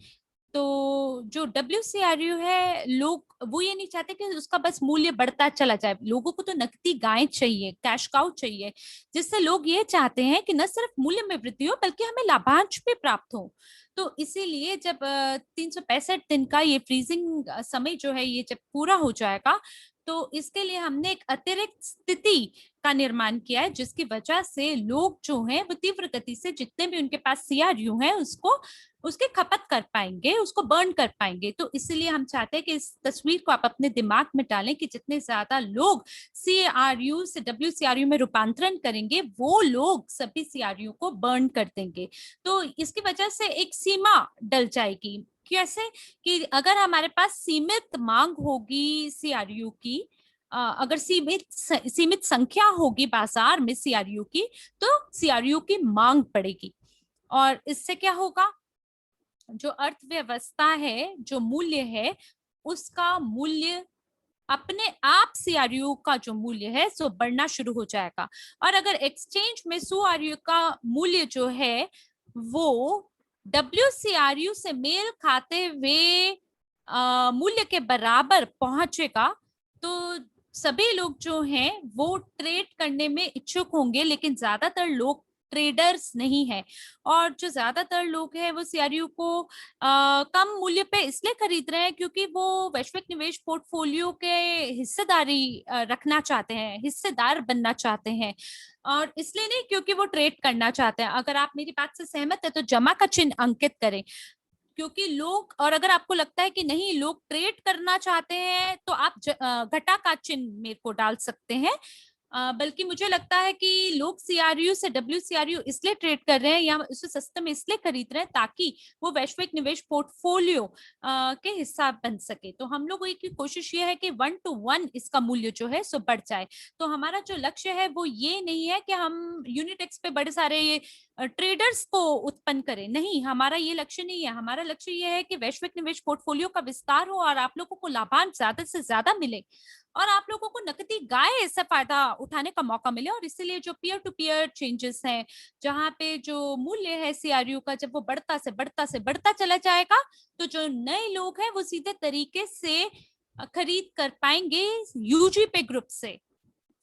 तो जो WCRU है, लोग वो ये नहीं चाहते कि उसका बस मूल्य बढ़ता चला जाए। लोगों को तो नकदी गाय चाहिए, कैश काउ चाहिए, जिससे लोग ये चाहते हैं कि न सिर्फ मूल्य में वृद्धि हो बल्कि हमें लाभांश भी प्राप्त हो। तो इसीलिए जब 365 दिन का ये फ्रीजिंग समय जो है ये जब पूरा हो जाएगा, तो इसके लिए हमने एक अतिरिक्त स्थिति का निर्माण किया है, जिसकी वजह से लोग जो हैं वो तीव्र गति से जितने भी उनके पास CRU है उसको उसके खपत कर पाएंगे, उसको बर्न कर पाएंगे। तो इसलिए हम चाहते हैं कि इस तस्वीर को आप अपने दिमाग में डालें कि जितने ज्यादा लोग CRU से WCRU में रूपांतरण करेंगे, वो लोग सभी CRU को बर्न कर देंगे। तो इसकी वजह से एक सीमा डल जाएगी। कैसे? कि अगर हमारे पास सीमित मांग होगी CRU की, अगर सीमित संख्या होगी बाजार में CRU की, तो CRU की मांग बढ़ेगी, और इससे क्या होगा? जो अर्थव्यवस्था है, जो मूल्य है, उसका मूल्य अपने आप CRU का जो मूल्य है सो बढ़ना शुरू हो जाएगा। और अगर एक्सचेंज में CRU का मूल्य जो है वो WCRU से मेल खाते हुए मूल्य के बराबर पहुंचेगा, तो सभी लोग जो हैं वो ट्रेड करने में इच्छुक होंगे। लेकिन ज्यादातर लोग ट्रेडर्स नहीं है। और जो ज्यादातर लोग हैं वो सीआरयू को कम मूल्य पे इसलिए खरीद रहे हैं क्योंकि वो वैश्विक निवेश पोर्टफोलियो के हिस्सेदारी रखना चाहते हैं, हिस्सेदार बनना चाहते हैं, और इसलिए नहीं क्योंकि वो ट्रेड करना चाहते हैं। अगर आप मेरी बात से सहमत है तो जमा का चिन्ह अंकित करें, क्योंकि लोग, और अगर आपको लगता है कि नहीं लोग ट्रेड करना चाहते हैं तो आप घटा का चिन्ह मेरे को डाल सकते हैं। बल्कि मुझे लगता है कि लोग सीआरयू से डब्ल्यूसीआरयू इसलिए ट्रेड कर रहे हैं या उसे सस्ते में इसलिए खरीद रहे हैं ताकि वो वैश्विक निवेश पोर्टफोलियो के हिस्सा बन सके। तो हम लोगों की कोशिश ये है कि 1 to 1 इसका मूल्य जो है सो बढ़ जाए। तो हमारा जो लक्ष्य है वो ये नहीं है कि हम यूनिटेक्स पे बड़े सारे ये ट्रेडर्स को उत्पन्न करें, नहीं, हमारा ये लक्ष्य नहीं है। हमारा लक्ष्य ये है कि वैश्विक निवेश पोर्टफोलियो का विस्तार हो और आप लोगों को लाभांश ज्यादा से ज्यादा मिले और आप लोगों को नकदी गाय इससे फायदा उठाने का मौका मिले। और इसीलिए जो पीयर टू पीयर चेंजेस हैं, जहां पे जो मूल्य है सीआरयू का, जब वो बढ़ता से बढ़ता चला जाएगा तो जो नए लोग हैं वो सीधे तरीके से खरीद कर पाएंगे यूजीपे ग्रुप से,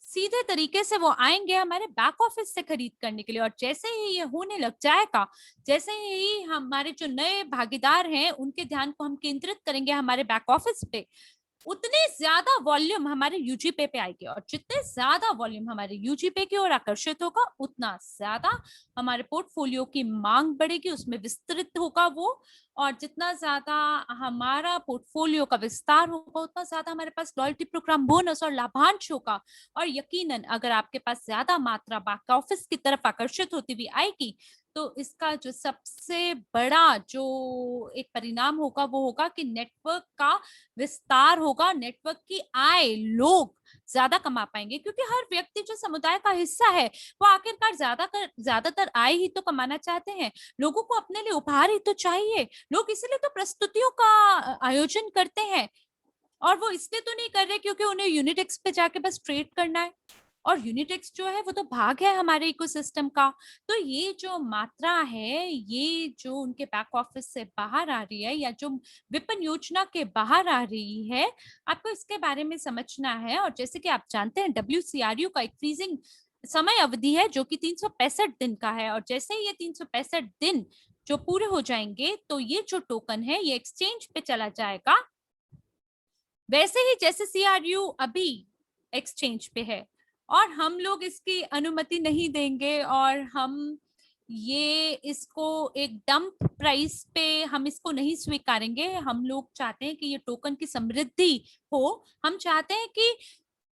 सीधे तरीके से वो आएंगे हमारे बैक ऑफिस से खरीद करने के लिए। और जैसे ही ये होने लग जाएगा, जैसे ही हमारे जो नए भागीदार हैं उनके ध्यान को हम केंद्रित करेंगे हमारे बैक ऑफिस पे, उतने ज्यादा वॉल्यूम हमारे यूजीपे पे आएगी। और जितने ज्यादा वॉल्यूम हमारे यूजीपे की ओर आकर्षित होगा उतना ज्यादा हमारे पोर्टफोलियो की मांग बढ़ेगी, उसमें विस्तृत होगा वो। और जितना ज्यादा हमारा पोर्टफोलियो का विस्तार होगा उतना ज्यादा हमारे पास लॉयल्टी प्रोग्राम बोनस और लाभांश होगा। और यकीनन अगर आपके पास ज्यादा मात्रा बैक ऑफिस की तरफ आकर्षित होती हुई आएगी तो इसका जो सबसे बड़ा जो एक परिणाम होगा वो होगा कि नेटवर्क का विस्तार होगा, नेटवर्क की आय लोग ज्यादा कमा पाएंगे। क्योंकि हर व्यक्ति जो समुदाय का हिस्सा है वो आखिरकार ज्यादातर आय ही तो कमाना चाहते हैं। लोगों को अपने लिए उपहार ही तो चाहिए, लोग इसीलिए तो प्रस्तुतियों का आयोजन करते हैं। और वो इसलिए तो नहीं कर रहे क्योंकि उन्हें यूनिटेक्स पे जाके बस ट्रेड करना है, और यूनिटेक्स जो है वो तो भाग है हमारे इकोसिस्टम का। तो ये जो मात्रा है, ये जो उनके बैक ऑफिस से बाहर आ रही है या जो विपणन योजना के बाहर आ रही है, आपको इसके बारे में समझना है। और जैसे कि आप जानते हैं डब्ल्यूसीआरयू का एक फ्रीजिंग समय अवधि है जो कि 365 दिन का है। और जैसे ही ये 365 दिन जो पूरे हो जाएंगे तो ये जो टोकन है ये एक्सचेंज पे चला जाएगा, वैसे ही जैसे सीआरयू अभी एक्सचेंज पे है। और हम लोग इसकी अनुमति नहीं देंगे और हम ये इसको एक डंप प्राइस पे हम इसको नहीं स्वीकारेंगे। हम लोग चाहते हैं कि ये टोकन की समृद्धि हो। हम चाहते हैं कि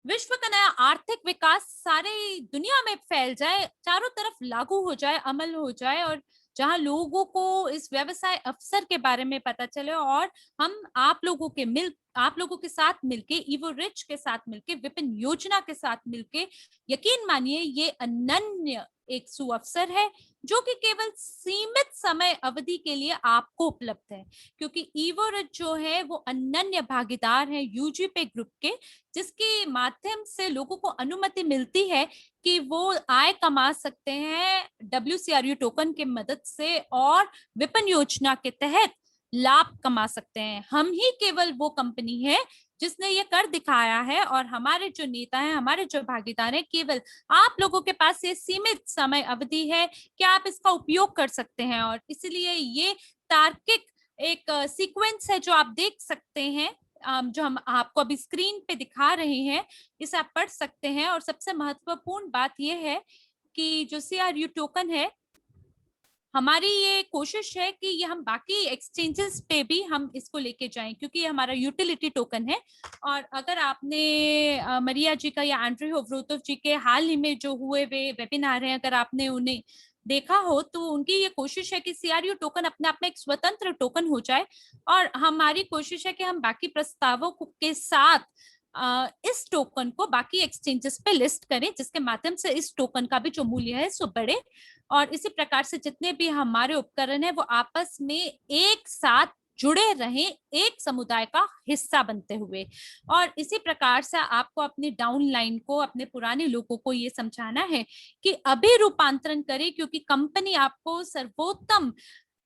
विश्व का नया आर्थिक विकास सारी दुनिया में फैल जाए, चारों तरफ लागू हो जाए, अमल हो जाए, और जहां लोगों को इस व्यवसाय अवसर के बारे में पता चले। और हम आप लोगों के साथ मिलके, इवो रिच के साथ मिलके, विपिन योजना के साथ मिलके, यकीन मानिए ये अनन्य एक सुअवसर है जो कि केवल सीमित समय अवधि के लिए आपको उपलब्ध है। क्योंकि इवो रिच जो है वो अनन्य भागीदार है यूजीपे ग्रुप के, जिसके माध्यम से लोगों को अनुमति मिलती है कि वो आय कमा सकते हैं डब्ल्यूसीआरयू टोकन के मदद से और विपणन योजना के तहत लाभ कमा सकते हैं। हम ही केवल वो कंपनी है जिसने ये कर दिखाया है। और हमारे जो नेता हैं, हमारे जो भागीदार हैं, केवल आप लोगों के पास ये सीमित समय अवधि है कि आप इसका उपयोग कर सकते हैं। और इसलिए ये तार्किक एक सीक्वेंस है जो आप देख सकते हैं, जो हम आपको अभी स्क्रीन पे दिखा रहे हैं, इसे आप पढ़ सकते हैं। और सबसे महत्वपूर्ण बात यह है कि जो सीआरयू टोकन है, हमारी ये कोशिश है कि ये हम बाकी एक्सचेंजेस पे भी हम इसको लेके जाएं, क्योंकि ये हमारा यूटिलिटी टोकन है। और अगर आपने मरिया जी का या एंड्री होवरोतोव जी के हाल ही में जो हुए वे वेबिनार हैं, अगर आपने उन्हें देखा हो तो उनकी ये कोशिश है कि सीआरयू टोकन अपने आप में एक स्वतंत्र टोकन हो जाए। और हमारी कोशिश है कि हम बाकी प्रस्तावों के साथ इस टोकन को बाकी एक्सचेंजेस पे लिस्ट करें, जिसके माध्यम से इस टोकन का भी जो मूल्य है सो बढ़े। और इसी प्रकार से जितने भी हमारे उपकरण है वो आपस में एक साथ जुड़े रहें, एक समुदाय का हिस्सा बनते हुए। और इसी प्रकार से आपको अपनी डाउनलाइन को, अपने पुराने लोगों को ये समझाना है कि अभी रूपांतरण करें, क्योंकि कंपनी आपको सर्वोत्तम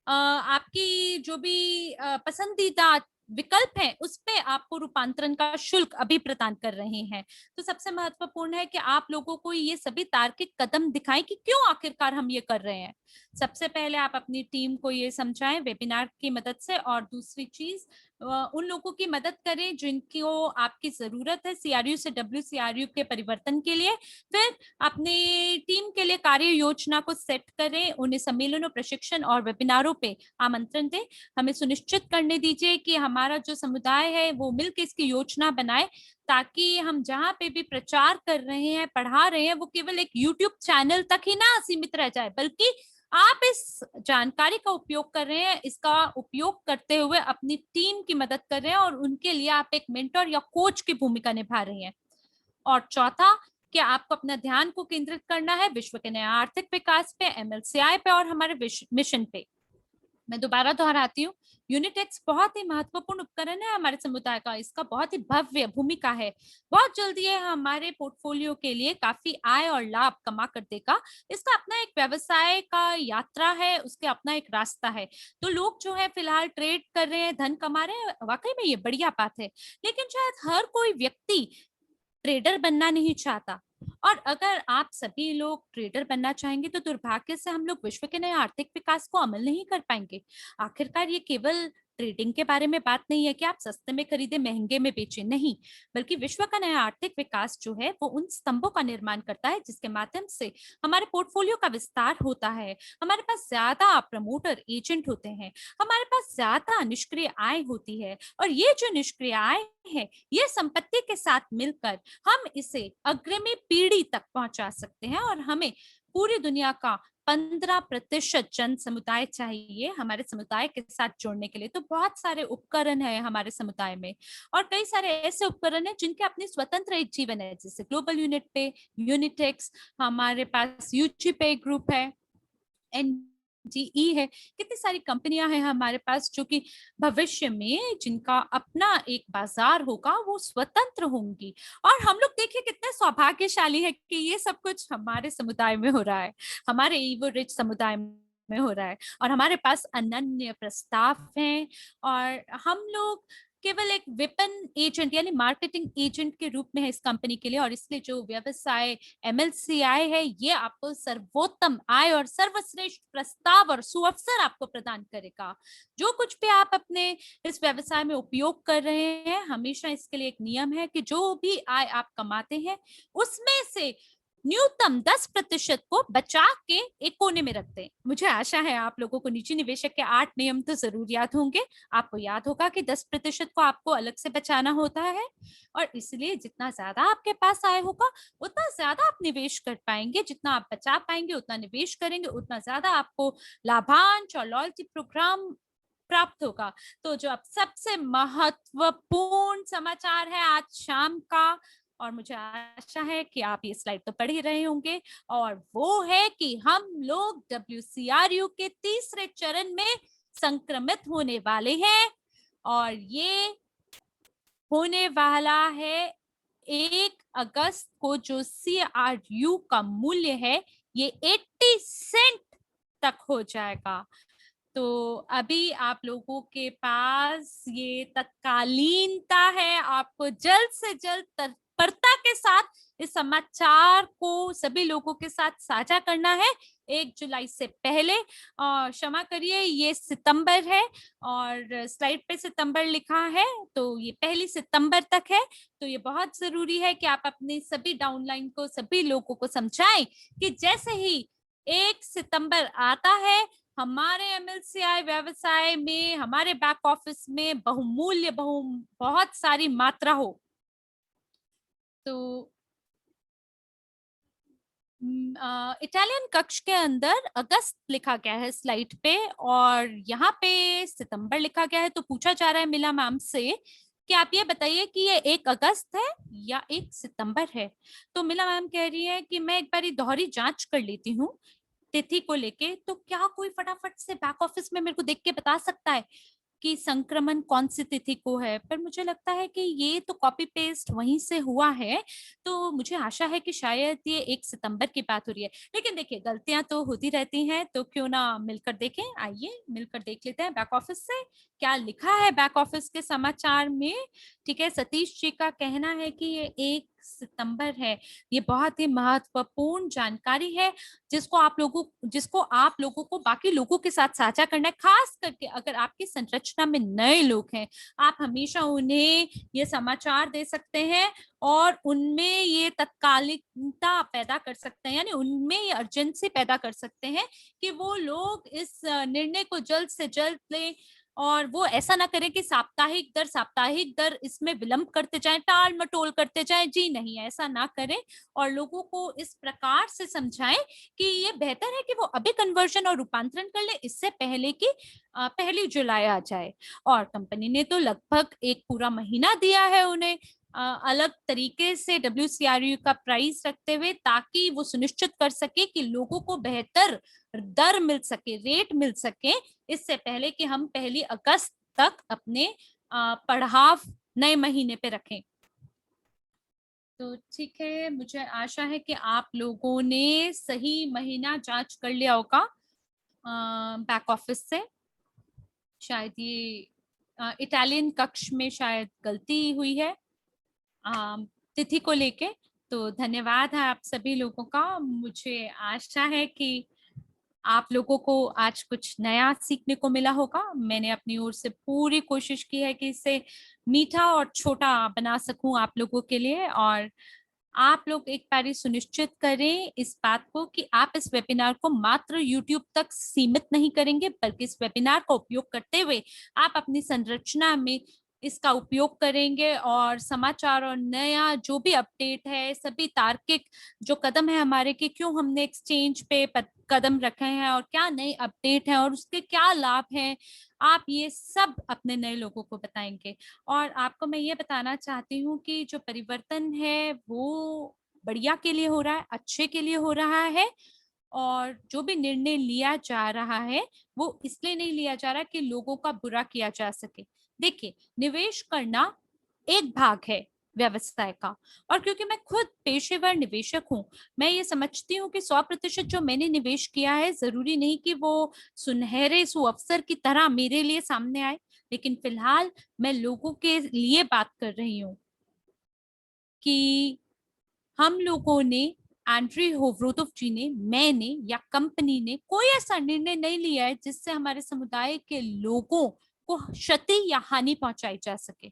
आपकी जो भी पसंदीदा विकल्प हैं उस पे आपको रूपांतरण का शुल्क अभी प्रदान कर रहे हैं। तो सबसे महत्वपूर्ण है कि आप लोगों को ये सभी तार्किक कदम दिखाएं कि क्यों आखिरकार हम ये कर रहे हैं। सबसे पहले आप अपनी टीम को ये समझाएं वेबिनार की मदद से, और दूसरी चीज उन लोगों की मदद करें जिनको आपकी जरूरत है सीआरयू से डब्ल्यूसीआरयू के परिवर्तन के लिए। फिर अपनी टीम के लिए कार्य योजना को सेट करें, उन्हें सम्मेलनों, प्रशिक्षण और वेबिनारों पे आमंत्रण दें। हमें सुनिश्चित करने दीजिए कि हमारा जो समुदाय है वो मिलकर इसकी योजना बनाए, ताकि हम जहाँ पे भी प्रचार कर रहे हैं, पढ़ा रहे हैं, वो केवल एक यूट्यूब चैनल तक ही ना सीमित रह जाए, बल्कि आप इस जानकारी का उपयोग कर रहे हैं, इसका उपयोग करते हुए अपनी टीम की मदद कर रहे हैं, और उनके लिए आप एक मेंटर या कोच की भूमिका निभा रहे हैं। और चौथा, कि आपको अपना ध्यान को केंद्रित करना है विश्व के नए आर्थिक विकास पे, एमएलसीआई पे और हमारे मिशन पे। मैं दोबारा दोहराती हूँ, यूनिटेक्स बहुत ही महत्वपूर्ण उपकरण है हमारे समुदाय का, इसका बहुत ही भव्य भूमिका है। बहुत जल्दी ये हमारे पोर्टफोलियो के लिए काफी आय और लाभ कमा कर देगा। इसका अपना एक व्यवसाय का यात्रा है, उसके अपना एक रास्ता है। तो लोग जो है फिलहाल ट्रेड कर रहे हैं, धन कमा रहे हैं, वाकई में ये बढ़िया बात है। लेकिन शायद हर कोई व्यक्ति ट्रेडर बनना नहीं चाहता, और अगर आप सभी लोग ट्रेडर बनना चाहेंगे तो दुर्भाग्य से हम लोग विश्व के नए आर्थिक विकास को अमल नहीं कर पाएंगे। आखिरकार ये केवल ट्रेडिंग के बारे में बात नहीं है कि आप सस्ते में खरीदे महंगे में बेचे, नहीं, बल्कि विश्व का नया आर्थिक विकास जो है वो उन स्तंभों का निर्माण करता है जिसके माध्यम से हमारे पोर्टफोलियो का विस्तार होता है, हमारे पास ज्यादा प्रमोटर एजेंट होते हैं, हमारे पास ज्यादा निष्क्रिय आय होती है, और ये जो निष्क्रिय आय है ये संपत्ति के साथ मिलकर हम इसे अग्रणी पीढ़ी तक पहुंचा सकते हैं। और हमें पूरी दुनिया का 15% जन समुदाय चाहिए हमारे समुदाय के साथ जोड़ने के लिए। तो बहुत सारे उपकरण है हमारे समुदाय में, और कई सारे ऐसे उपकरण हैं जिनके अपनी स्वतंत्र एक जीवन है, जैसे ग्लोबल यूनिट पे, यूनिटेक्स, हमारे पास यूजी पे ग्रुप है, एनजीई है, कितनी सारी कंपनियां हैं हमारे पास जो कि भविष्य में जिनका अपना एक बाजार होगा, वो स्वतंत्र होंगी। और हम लोग देखिए कितने सौभाग्यशाली है कि ये सब कुछ हमारे समुदाय में हो रहा है, हमारे ईवो रिच समुदाय में हो रहा है, और हमारे पास अनन्य प्रस्ताव हैं। और हम लोग केवल एक विपणन एजेंट यानी मार्केटिंग एजेंट के रूप में है इस कंपनी के लिए, और इसलिए जो व्यवसाय एमएलसीआई है ये आपको सर्वोत्तम आय और सर्वश्रेष्ठ प्रस्ताव और सुअवसर आपको प्रदान करेगा। जो कुछ भी आप अपने इस व्यवसाय में उपयोग कर रहे हैं, हमेशा इसके लिए एक नियम है कि जो भी आय आप कमाते हैं उसमें से न्यूनतम 10% को बचा के एक कोने में रखते हैं। मुझे आशा है आप लोगों को निजी निवेशक के 8 नियम तो जरूर याद होंगे। आपको याद होगा कि 10% को आपको अलग से बचाना होता है, और इसलिए जितना ज्यादा आपके पास आय होगा उतना ज्यादा आप निवेश कर पाएंगे, जितना आप बचा पाएंगे उतना निवेश करेंगे, उतना ज्यादा आपको लाभांश और लॉयल्टी प्रोग्राम प्राप्त होगा। तो जो अब सबसे महत्वपूर्ण समाचार है आज शाम का, और मुझे आशा है कि आप ये स्लाइड तो पढ़ ही रहे होंगे, और वो है कि हम लोग डब्ल्यूसीआरयू के तीसरे चरण में संक्रमित होने वाले हैं, और ये होने वाला है 1 अगस्त को। जो सीआरयू का मूल्य है ये 80 सेंट तक हो जाएगा। तो अभी आप लोगों के पास ये तत्कालीनता है, आपको जल्द से जल्द तत्परता के साथ इस समाचार को सभी लोगों के साथ साझा करना है 1 जुलाई से पहले। क्षमा करिए ये सितंबर है, और स्लाइड पे सितंबर लिखा है, तो ये 1 सितंबर तक है। तो ये बहुत जरूरी है कि आप अपने सभी डाउनलाइन को, सभी लोगों को समझाएं कि जैसे ही 1 सितंबर आता है हमारे एमएलसीआई व्यवसाय में, हमारे बैक ऑफिस में बहुमूल्य बहुत सारी मात्रा हो। तो इटालियन कक्ष के अंदर अगस्त लिखा गया है स्लाइड पे, और यहाँ पे सितंबर लिखा गया है। तो पूछा जा रहा है मिला मैम से कि आप ये बताइए कि ये 1 अगस्त है या 1 सितंबर है। तो मिला मैम कह रही है कि मैं एक बारी दोहरी जांच कर लेती हूँ तिथि को लेके। तो क्या कोई फटाफट से बैक ऑफिस में मेरे को देख के बता सकता है कि संक्रमण कौन सी तिथि को है, पर मुझे लगता है कि ये तो कॉपी पेस्ट वहीं से हुआ है, तो मुझे आशा है कि शायद ये 1 सितंबर की बात हो रही है। लेकिन देखिए, गलतियां तो होती रहती हैं, तो क्यों ना मिलकर देखें। आइए मिलकर देख लेते हैं बैक ऑफिस से क्या लिखा है बैक ऑफिस के समाचार में। ठीक है, सतीश जी का कहना है कि ये 1 सितंबर है। ये बहुत ही महत्वपूर्ण जानकारी है जिसको आप लोगों को बाकी लोगों के साथ साझा करना है, खास करके अगर आपकी संरचना में नए लोग हैं। आप हमेशा उन्हें ये समाचार दे सकते हैं और उनमें ये तत्कालिकता पैदा कर सकते हैं, यानी उनमें ये अर्जेंसी पैदा कर सकते हैं कि वो लोग इस निर्णय को जल्द से जल्द लें, और वो ऐसा ना करें कि साप्ताहिक दर इसमें विलंब करते जाएं, टाल मटोल करते जाएं। जी नहीं, ऐसा ना करें और लोगों को इस प्रकार से समझाएं कि ये बेहतर है कि वो अभी कन्वर्जन और रूपांतरण कर ले, इससे पहले कि 1 जुलाई आ जाए। और कंपनी ने तो लगभग 1 पूरा महीना दिया है उन्हें अलग तरीके से WCRU का प्राइस रखते हुए, ताकि वो सुनिश्चित कर सके कि लोगों को बेहतर दर मिल सके, रेट मिल सके, इससे पहले कि हम 1 अगस्त तक अपने पढ़ाव नए महीने पे रखें। तो ठीक है, मुझे आशा है कि आप लोगों ने सही महीना जांच कर लिया होगा बैक ऑफिस से। शायद ये इटालियन कक्ष में शायद गलती हुई है तिथि को लेके। तो धन्यवाद है आप सभी लोगों का। मुझे आशा है कि आप लोगों को आज कुछ नया सीखने को मिला होगा। मैंने अपनी ओर से पूरी कोशिश की है कि इसे मीठा और छोटा बना सकूं आप लोगों के लिए, और आप लोग एक बारी सुनिश्चित करें इस बात को कि आप इस वेबिनार को मात्र YouTube तक सीमित नहीं करेंगे, बल्कि इस वेबिनार का उपयोग करते हुए आप अपनी संरचना में इसका उपयोग करेंगे, और समाचार और नया जो भी अपडेट है, सभी तार्किक जो कदम है हमारे कि क्यों हमने एक्सचेंज पे कदम रखे हैं और क्या नए अपडेट हैं और उसके क्या लाभ हैं, आप ये सब अपने नए लोगों को बताएंगे। और आपको मैं ये बताना चाहती हूँ कि जो परिवर्तन है वो बढ़िया के लिए हो रहा है, अच्छे के लिए हो रहा है, और जो भी निर्णय लिया जा रहा है वो इसलिए नहीं लिया जा रहा कि लोगों का बुरा किया जा सके। देखिए, निवेश करना एक भाग है व्यवसाय का, और क्योंकि मैं खुद पेशेवर निवेशक हूँ, मैं ये समझती हूँ कि 100% जो मैंने निवेश किया है जरूरी नहीं कि वो सुनहरे सुअवसर की तरह मेरे लिए सामने आए। लेकिन फिलहाल मैं लोगों के लिए बात कर रही हूँ कि हम लोगों ने, एंड्री होवरोटोव जी ने, मैंने या कंपनी ने कोई ऐसा निर्णय नहीं लिया है जिससे हमारे समुदाय के लोगों को क्षति या हानि पहुंचाई जा सके।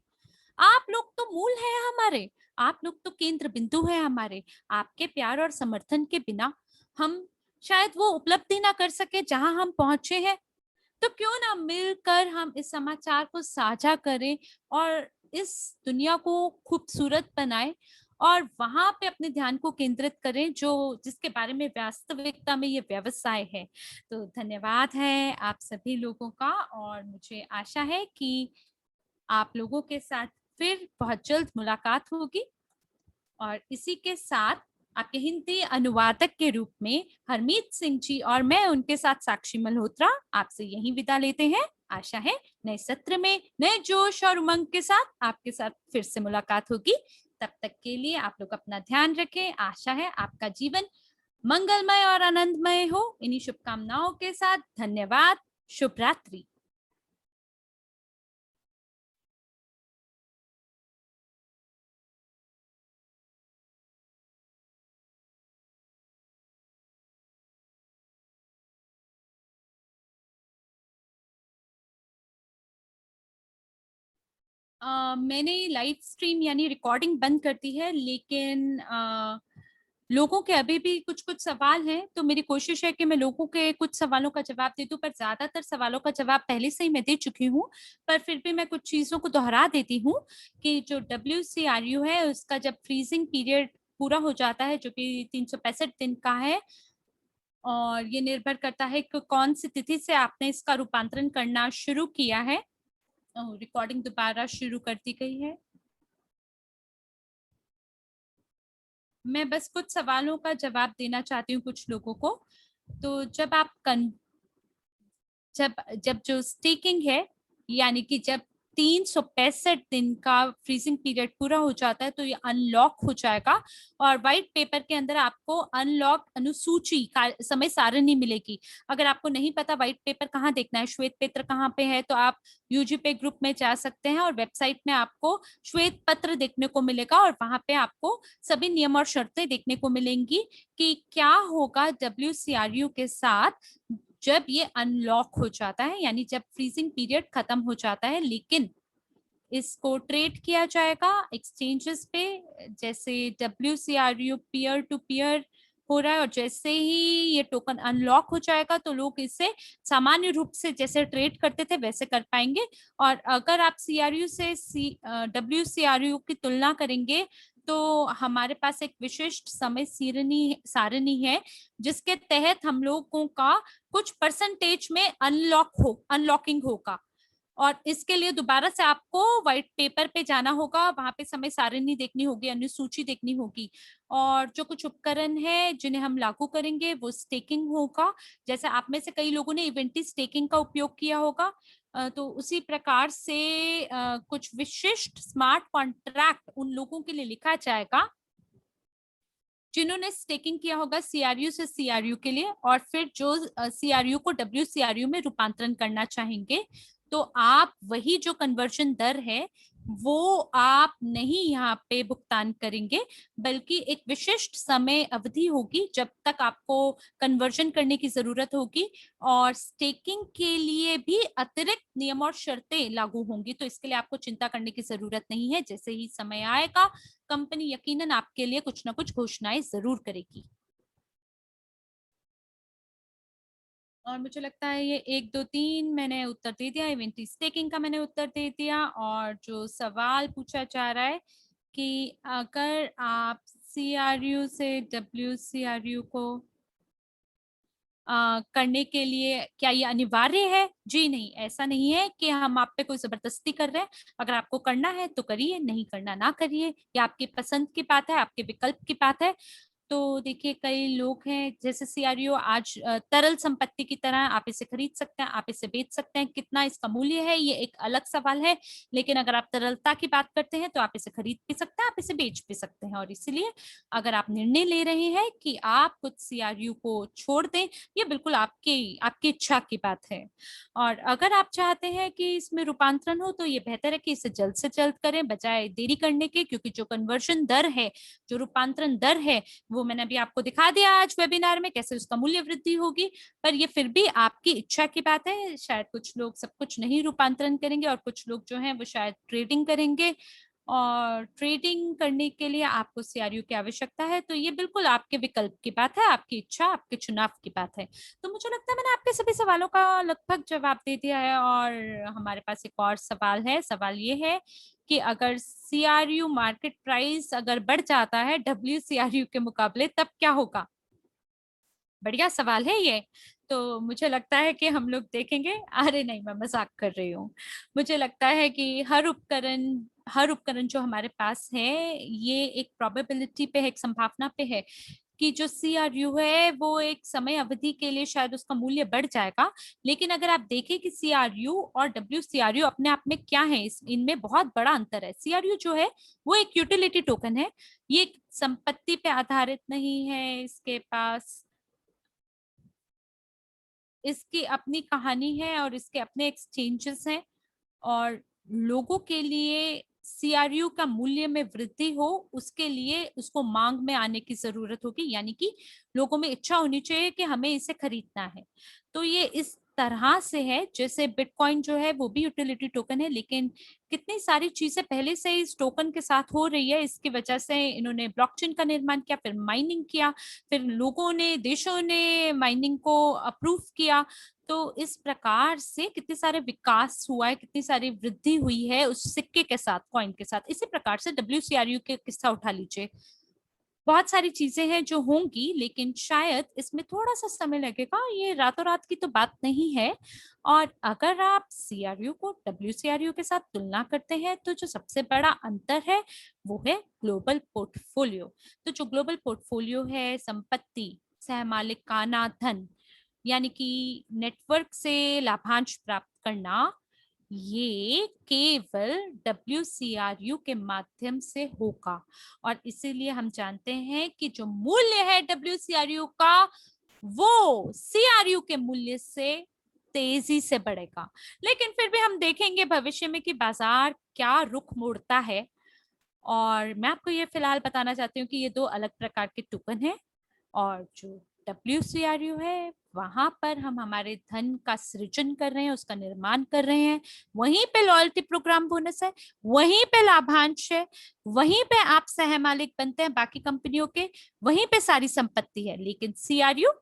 आप लोग तो मूल है हमारे, आप लोग तो केंद्र बिंदु है हमारे। आपके प्यार और समर्थन के बिना हम शायद वो उपलब्धि ना कर सके जहां हम पहुंचे हैं। तो क्यों ना मिलकर हम इस समाचार को साझा करें और इस दुनिया को खूबसूरत बनाएं, और वहां पे अपने ध्यान को केंद्रित करें जो जिसके बारे में वास्तविकता में ये व्यवसाय है। तो धन्यवाद है आप सभी लोगों का, और मुझे आशा है कि आप लोगों के साथ फिर बहुत जल्द मुलाकात होगी। और इसी के साथ आपके हिंदी अनुवादक के रूप में हरमीत सिंह जी और मैं उनके साथ साक्षी मल्होत्रा आपसे यहीं विदा लेते हैं। आशा है नए सत्र में नए जोश और उमंग के साथ आपके साथ फिर से मुलाकात होगी। तब तक के लिए आप लोग अपना ध्यान रखें। आशा है आपका जीवन मंगलमय और आनंदमय हो। इन्हीं शुभकामनाओं के साथ धन्यवाद। शुभ रात्रि। मैंने लाइव स्ट्रीम यानी रिकॉर्डिंग बंद कर दी है, लेकिन लोगों के अभी भी कुछ कुछ सवाल हैं, तो मेरी कोशिश है कि मैं लोगों के कुछ सवालों का जवाब दे दूं, पर ज्यादातर सवालों का जवाब पहले से ही मैं दे चुकी हूँ। पर फिर भी मैं कुछ चीजों को दोहरा देती हूँ कि जो WCRU है उसका जब फ्रीजिंग पीरियड पूरा हो जाता है, जो कि 365 दिन का है, और ये निर्भर करता है कि कौन सी तिथि से आपने इसका रूपांतरण करना शुरू किया है। रिकॉर्डिंग दोबारा शुरू कर दी गई है। मैं बस कुछ सवालों का जवाब देना चाहती हूँ कुछ लोगों को। तो जब आप जब जब जो स्टेकिंग है यानी कि जब 365 दिन का फ्रीजिंग पीरियड पूरा हो जाता है तो ये अनलॉक हो जाएगा और व्हाइट पेपर के अंदर आपको अनलॉक अनुसूची समय सारणी मिलेगी। अगर आपको नहीं पता व्हाइट पेपर कहाँ देखना है, श्वेत पत्र कहाँ पे है, तो आप यूजीपे ग्रुप में जा सकते हैं और वेबसाइट में आपको श्वेत पत्र देखने को मिलेगा और वहां पे आपको सभी नियम और शर्तें देखने को मिलेंगी कि क्या होगा WCRU के साथ जब ये अनलॉक हो जाता है, यानी जब फ्रीजिंग पीरियड खत्म हो जाता है, लेकिन इसको ट्रेड किया जाएगा एक्सचेंजेस पे। जैसे WCRU पीयर टू पीयर हो रहा है और जैसे ही ये टोकन अनलॉक हो जाएगा तो लोग इसे सामान्य रूप से जैसे ट्रेड करते थे वैसे कर पाएंगे। और अगर आप CRU से WCRU की तुलना करेंगे तो हमारे पास एक विशिष्ट समय सारणी है जिसके तहत हम लोगों का कुछ परसेंटेज में अनलॉकिंग होगा और इसके लिए दोबारा से आपको व्हाइट पेपर पे जाना होगा, वहां पे समय सारणी देखनी होगी, अनुसूची देखनी होगी। और जो कुछ उपकरण है जिन्हें हम लागू करेंगे वो स्टेकिंग होगा। जैसे आप में से कई लोगों ने इवेंटी स्टेकिंग का उपयोग किया होगा, तो उसी प्रकार से कुछ विशिष्ट स्मार्ट कॉन्ट्रैक्ट उन लोगों के लिए लिखा जाएगा जिन्होंने स्टेकिंग किया होगा CRU से CRU के लिए और फिर जो CRU को WCRU में रूपांतरण करना चाहेंगे तो आप वही जो कन्वर्जन दर है वो आप नहीं यहाँ पे भुगतान करेंगे, बल्कि एक विशिष्ट समय अवधि होगी जब तक आपको कन्वर्जन करने की जरूरत होगी। और स्टेकिंग के लिए भी अतिरिक्त नियम और शर्तें लागू होंगी, तो इसके लिए आपको चिंता करने की जरूरत नहीं है। जैसे ही समय आएगा कंपनी यकीनन आपके लिए कुछ ना कुछ घोषणाएं जरूर करेगी। और मुझे लगता है ये 1 2 3 मैंने उत्तर दे दिया, इवेंट स्टेकिंग का मैंने उत्तर दे दिया। और जो सवाल पूछा जा रहा है कि अगर आप CRU से WCRU को करने के लिए क्या ये अनिवार्य है? जी नहीं, ऐसा नहीं है कि हम आप पे कोई जबरदस्ती कर रहे हैं। अगर आपको करना है तो करिए, नहीं करना ना करिए, ये आपकी पसंद की बात है, आपके विकल्प की बात है। तो देखिए कई लोग हैं, जैसे CRU आज तरल संपत्ति की तरह, आप इसे खरीद सकते हैं, आप इसे बेच सकते हैं। कितना इसका मूल्य है ये एक अलग सवाल है, लेकिन अगर आप तरलता की बात करते हैं तो आप इसे खरीद भी सकते हैं, आप इसे बेच भी सकते हैं। और इसलिए अगर आप निर्णय ले रहे हैं कि आप कुछ CRU को छोड़ दें, ये बिल्कुल आपकी आपकी इच्छा की बात है। और अगर आप चाहते हैं कि इसमें रूपांतरण हो तो ये बेहतर है कि इसे जल्द से जल्द करें बजाय देरी करने के, क्योंकि जो कन्वर्शन दर है, जो रूपांतरण दर है, वो मैंने अभी आपको दिखा दिया आज वेबिनार में कैसे उसका मूल्य वृद्धि होगी। पर ये फिर भी आपकी इच्छा की बात है, शायद कुछ लोग सब कुछ नहीं रूपांतरण करेंगे और कुछ लोग जो हैं वो शायद ट्रेडिंग करेंगे। और ट्रेडिंग करने के लिए आपको CRU की आवश्यकता है, तो ये बिल्कुल आपके विकल्प की बात है, आपकी इच्छा, आपके चुनाव की बात है। तो मुझे लगता है मैंने आपके सभी सवालों का लगभग जवाब दे दिया है। और हमारे पास एक और सवाल है, सवाल ये है कि अगर CRU मार्केट प्राइस अगर बढ़ जाता है WCRU के मुकाबले तब क्या होगा? बढ़िया सवाल है ये। तो मुझे लगता है कि हम लोग देखेंगे, अरे नहीं मैं मजाक कर रही हूँ। मुझे लगता है कि हर उपकरण जो हमारे पास है ये एक प्रोबेबिलिटी पे है, एक संभावना पे है कि जो CRU है वो एक समय अवधि के लिए शायद उसका मूल्य बढ़ जाएगा। लेकिन अगर आप देखें कि CRU और WCRU अपने आप में क्या है, इनमें बहुत बड़ा अंतर है। CRU जो है वो एक यूटिलिटी टोकन है, ये संपत्ति पे आधारित नहीं है, इसके पास इसकी अपनी कहानी है और इसके अपने एक्सचेंजेस हैं। और लोगों के लिए CRU का मूल्य में वृद्धि हो उसके लिए उसको मांग में आने की जरूरत होगी, यानी कि लोगों में इच्छा होनी चाहिए कि हमें इसे खरीदना है। तो ये इस तरह से है जैसे बिटकॉइन जो है वो भी यूटिलिटी टोकन है, लेकिन कितनी सारी चीजें पहले से इस टोकन के साथ हो रही है, इसकी वजह से इन्होंने ब्लॉकचेन का निर्माण किया, फिर माइनिंग किया, फिर लोगों ने देशों ने माइनिंग को अप्रूव किया। तो इस प्रकार से कितने सारे विकास हुआ है, कितनी सारी वृद्धि हुई है उस सिक्के के साथ, कॉइन के साथ। इसी प्रकार से WCRU के किस्सा उठा लीजिए, बहुत सारी चीजें हैं जो होंगी, लेकिन शायद इसमें थोड़ा सा समय लगेगा, ये रातों रात की तो बात नहीं है। और अगर आप CRU को WCRU के साथ तुलना करते हैं तो जो सबसे बड़ा अंतर है वो है ग्लोबल पोर्टफोलियो। तो जो ग्लोबल पोर्टफोलियो है, संपत्ति, सहमालिकाना धन, यानी कि नेटवर्क से लाभांश प्राप्त करना, ये केवल WCRU के माध्यम से होगा और इसीलिए हम जानते हैं कि जो मूल्य है WCRU का वो CRU के मूल्य से तेजी से बढ़ेगा। लेकिन फिर भी हम देखेंगे भविष्य में कि बाजार क्या रुख मोड़ता है। और मैं आपको ये फिलहाल बताना चाहती हूँ कि ये दो अलग प्रकार के टोकन हैं और जो WCRU है वहां पर हम हमारे धन का सृजन कर रहे हैं, उसका निर्माण कर रहे हैं। वहीं पे लॉयल्टी प्रोग्राम बोनस है, वहीं पे लाभांश है, वहीं पे आप सह मालिक बनते हैं बाकी कंपनियों के, वहीं पे सारी संपत्ति है। लेकिन CRU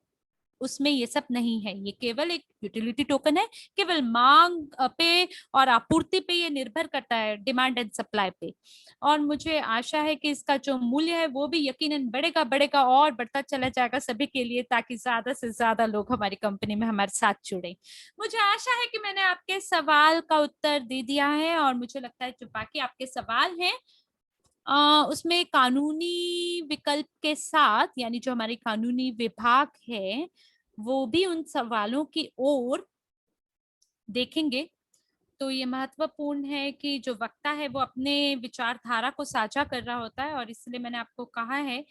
उसमें ये सब नहीं है, ये केवल एक यूटिलिटी टोकन है, केवल मांग पे और आपूर्ति पे ये निर्भर करता है, डिमांड एंड सप्लाई पे। और मुझे आशा है कि इसका जो मूल्य है वो भी यकीनन बढ़ेगा बढ़ेगा और बढ़ता चला जाएगा सभी के लिए, ताकि ज्यादा से ज्यादा लोग हमारी कंपनी में हमारे साथ जुड़े। मुझे आशा है कि मैंने आपके सवाल का उत्तर दे दिया है और मुझे लगता है जो बाकी आपके सवाल हैं उसमें कानूनी विकल्प के साथ, यानी जो हमारे कानूनी विभाग है वो भी उन सवालों की ओर देखेंगे। तो ये महत्वपूर्ण है कि जो वक्ता है वो अपने विचारधारा को साझा कर रहा होता है और इसलिए मैंने आपको कहा है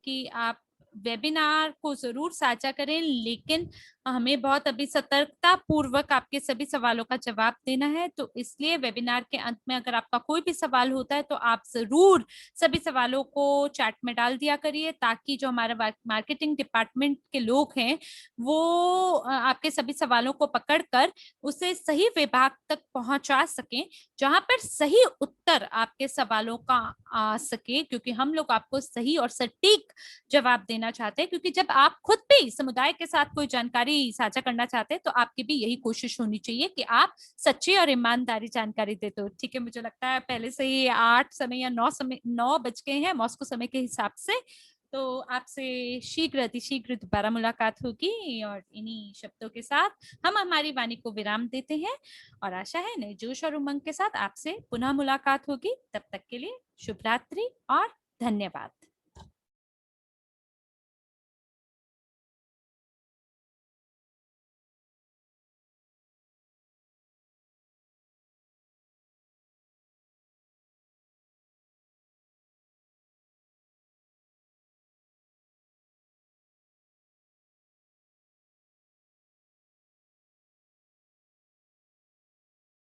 कि आप वेबिनार को जरूर साझा करें, लेकिन हमें बहुत अभी सतर्कता पूर्वक आपके सभी सवालों का जवाब देना है। तो इसलिए वेबिनार के अंत में अगर आपका कोई भी सवाल होता है तो आप जरूर सभी सवालों को चैट में डाल दिया करिए, ताकि जो हमारा मार्केटिंग डिपार्टमेंट के लोग हैं वो आपके सभी सवालों को पकड़कर उसे सही विभाग तक पहुंचा सकें, जहां पर सही उत्तर आपके सवालों का आ सके, क्योंकि हम लोग आपको सही और सटीक जवाब देना चाहते हैं। क्योंकि जब आप खुद भी समुदाय के साथ कोई जानकारी साझा करना चाहते हैं तो आपकी भी यही कोशिश होनी चाहिए कि आप सच्ची और ईमानदारी जानकारी दे। तो ठीक है, मुझे लगता है पहले से ही 8 समय या 9 बज गए हैं मॉस्को समय के हिसाब से। तो आपसे शीघ्र अतिशीघ्र दोबारा मुलाकात होगी और इन्हीं शब्दों के साथ हम हमारी वाणी को विराम देते हैं और आशा है नए जोश और उमंग के साथ आपसे पुनः मुलाकात होगी। तब तक के लिए शुभ रात्रि और धन्यवाद।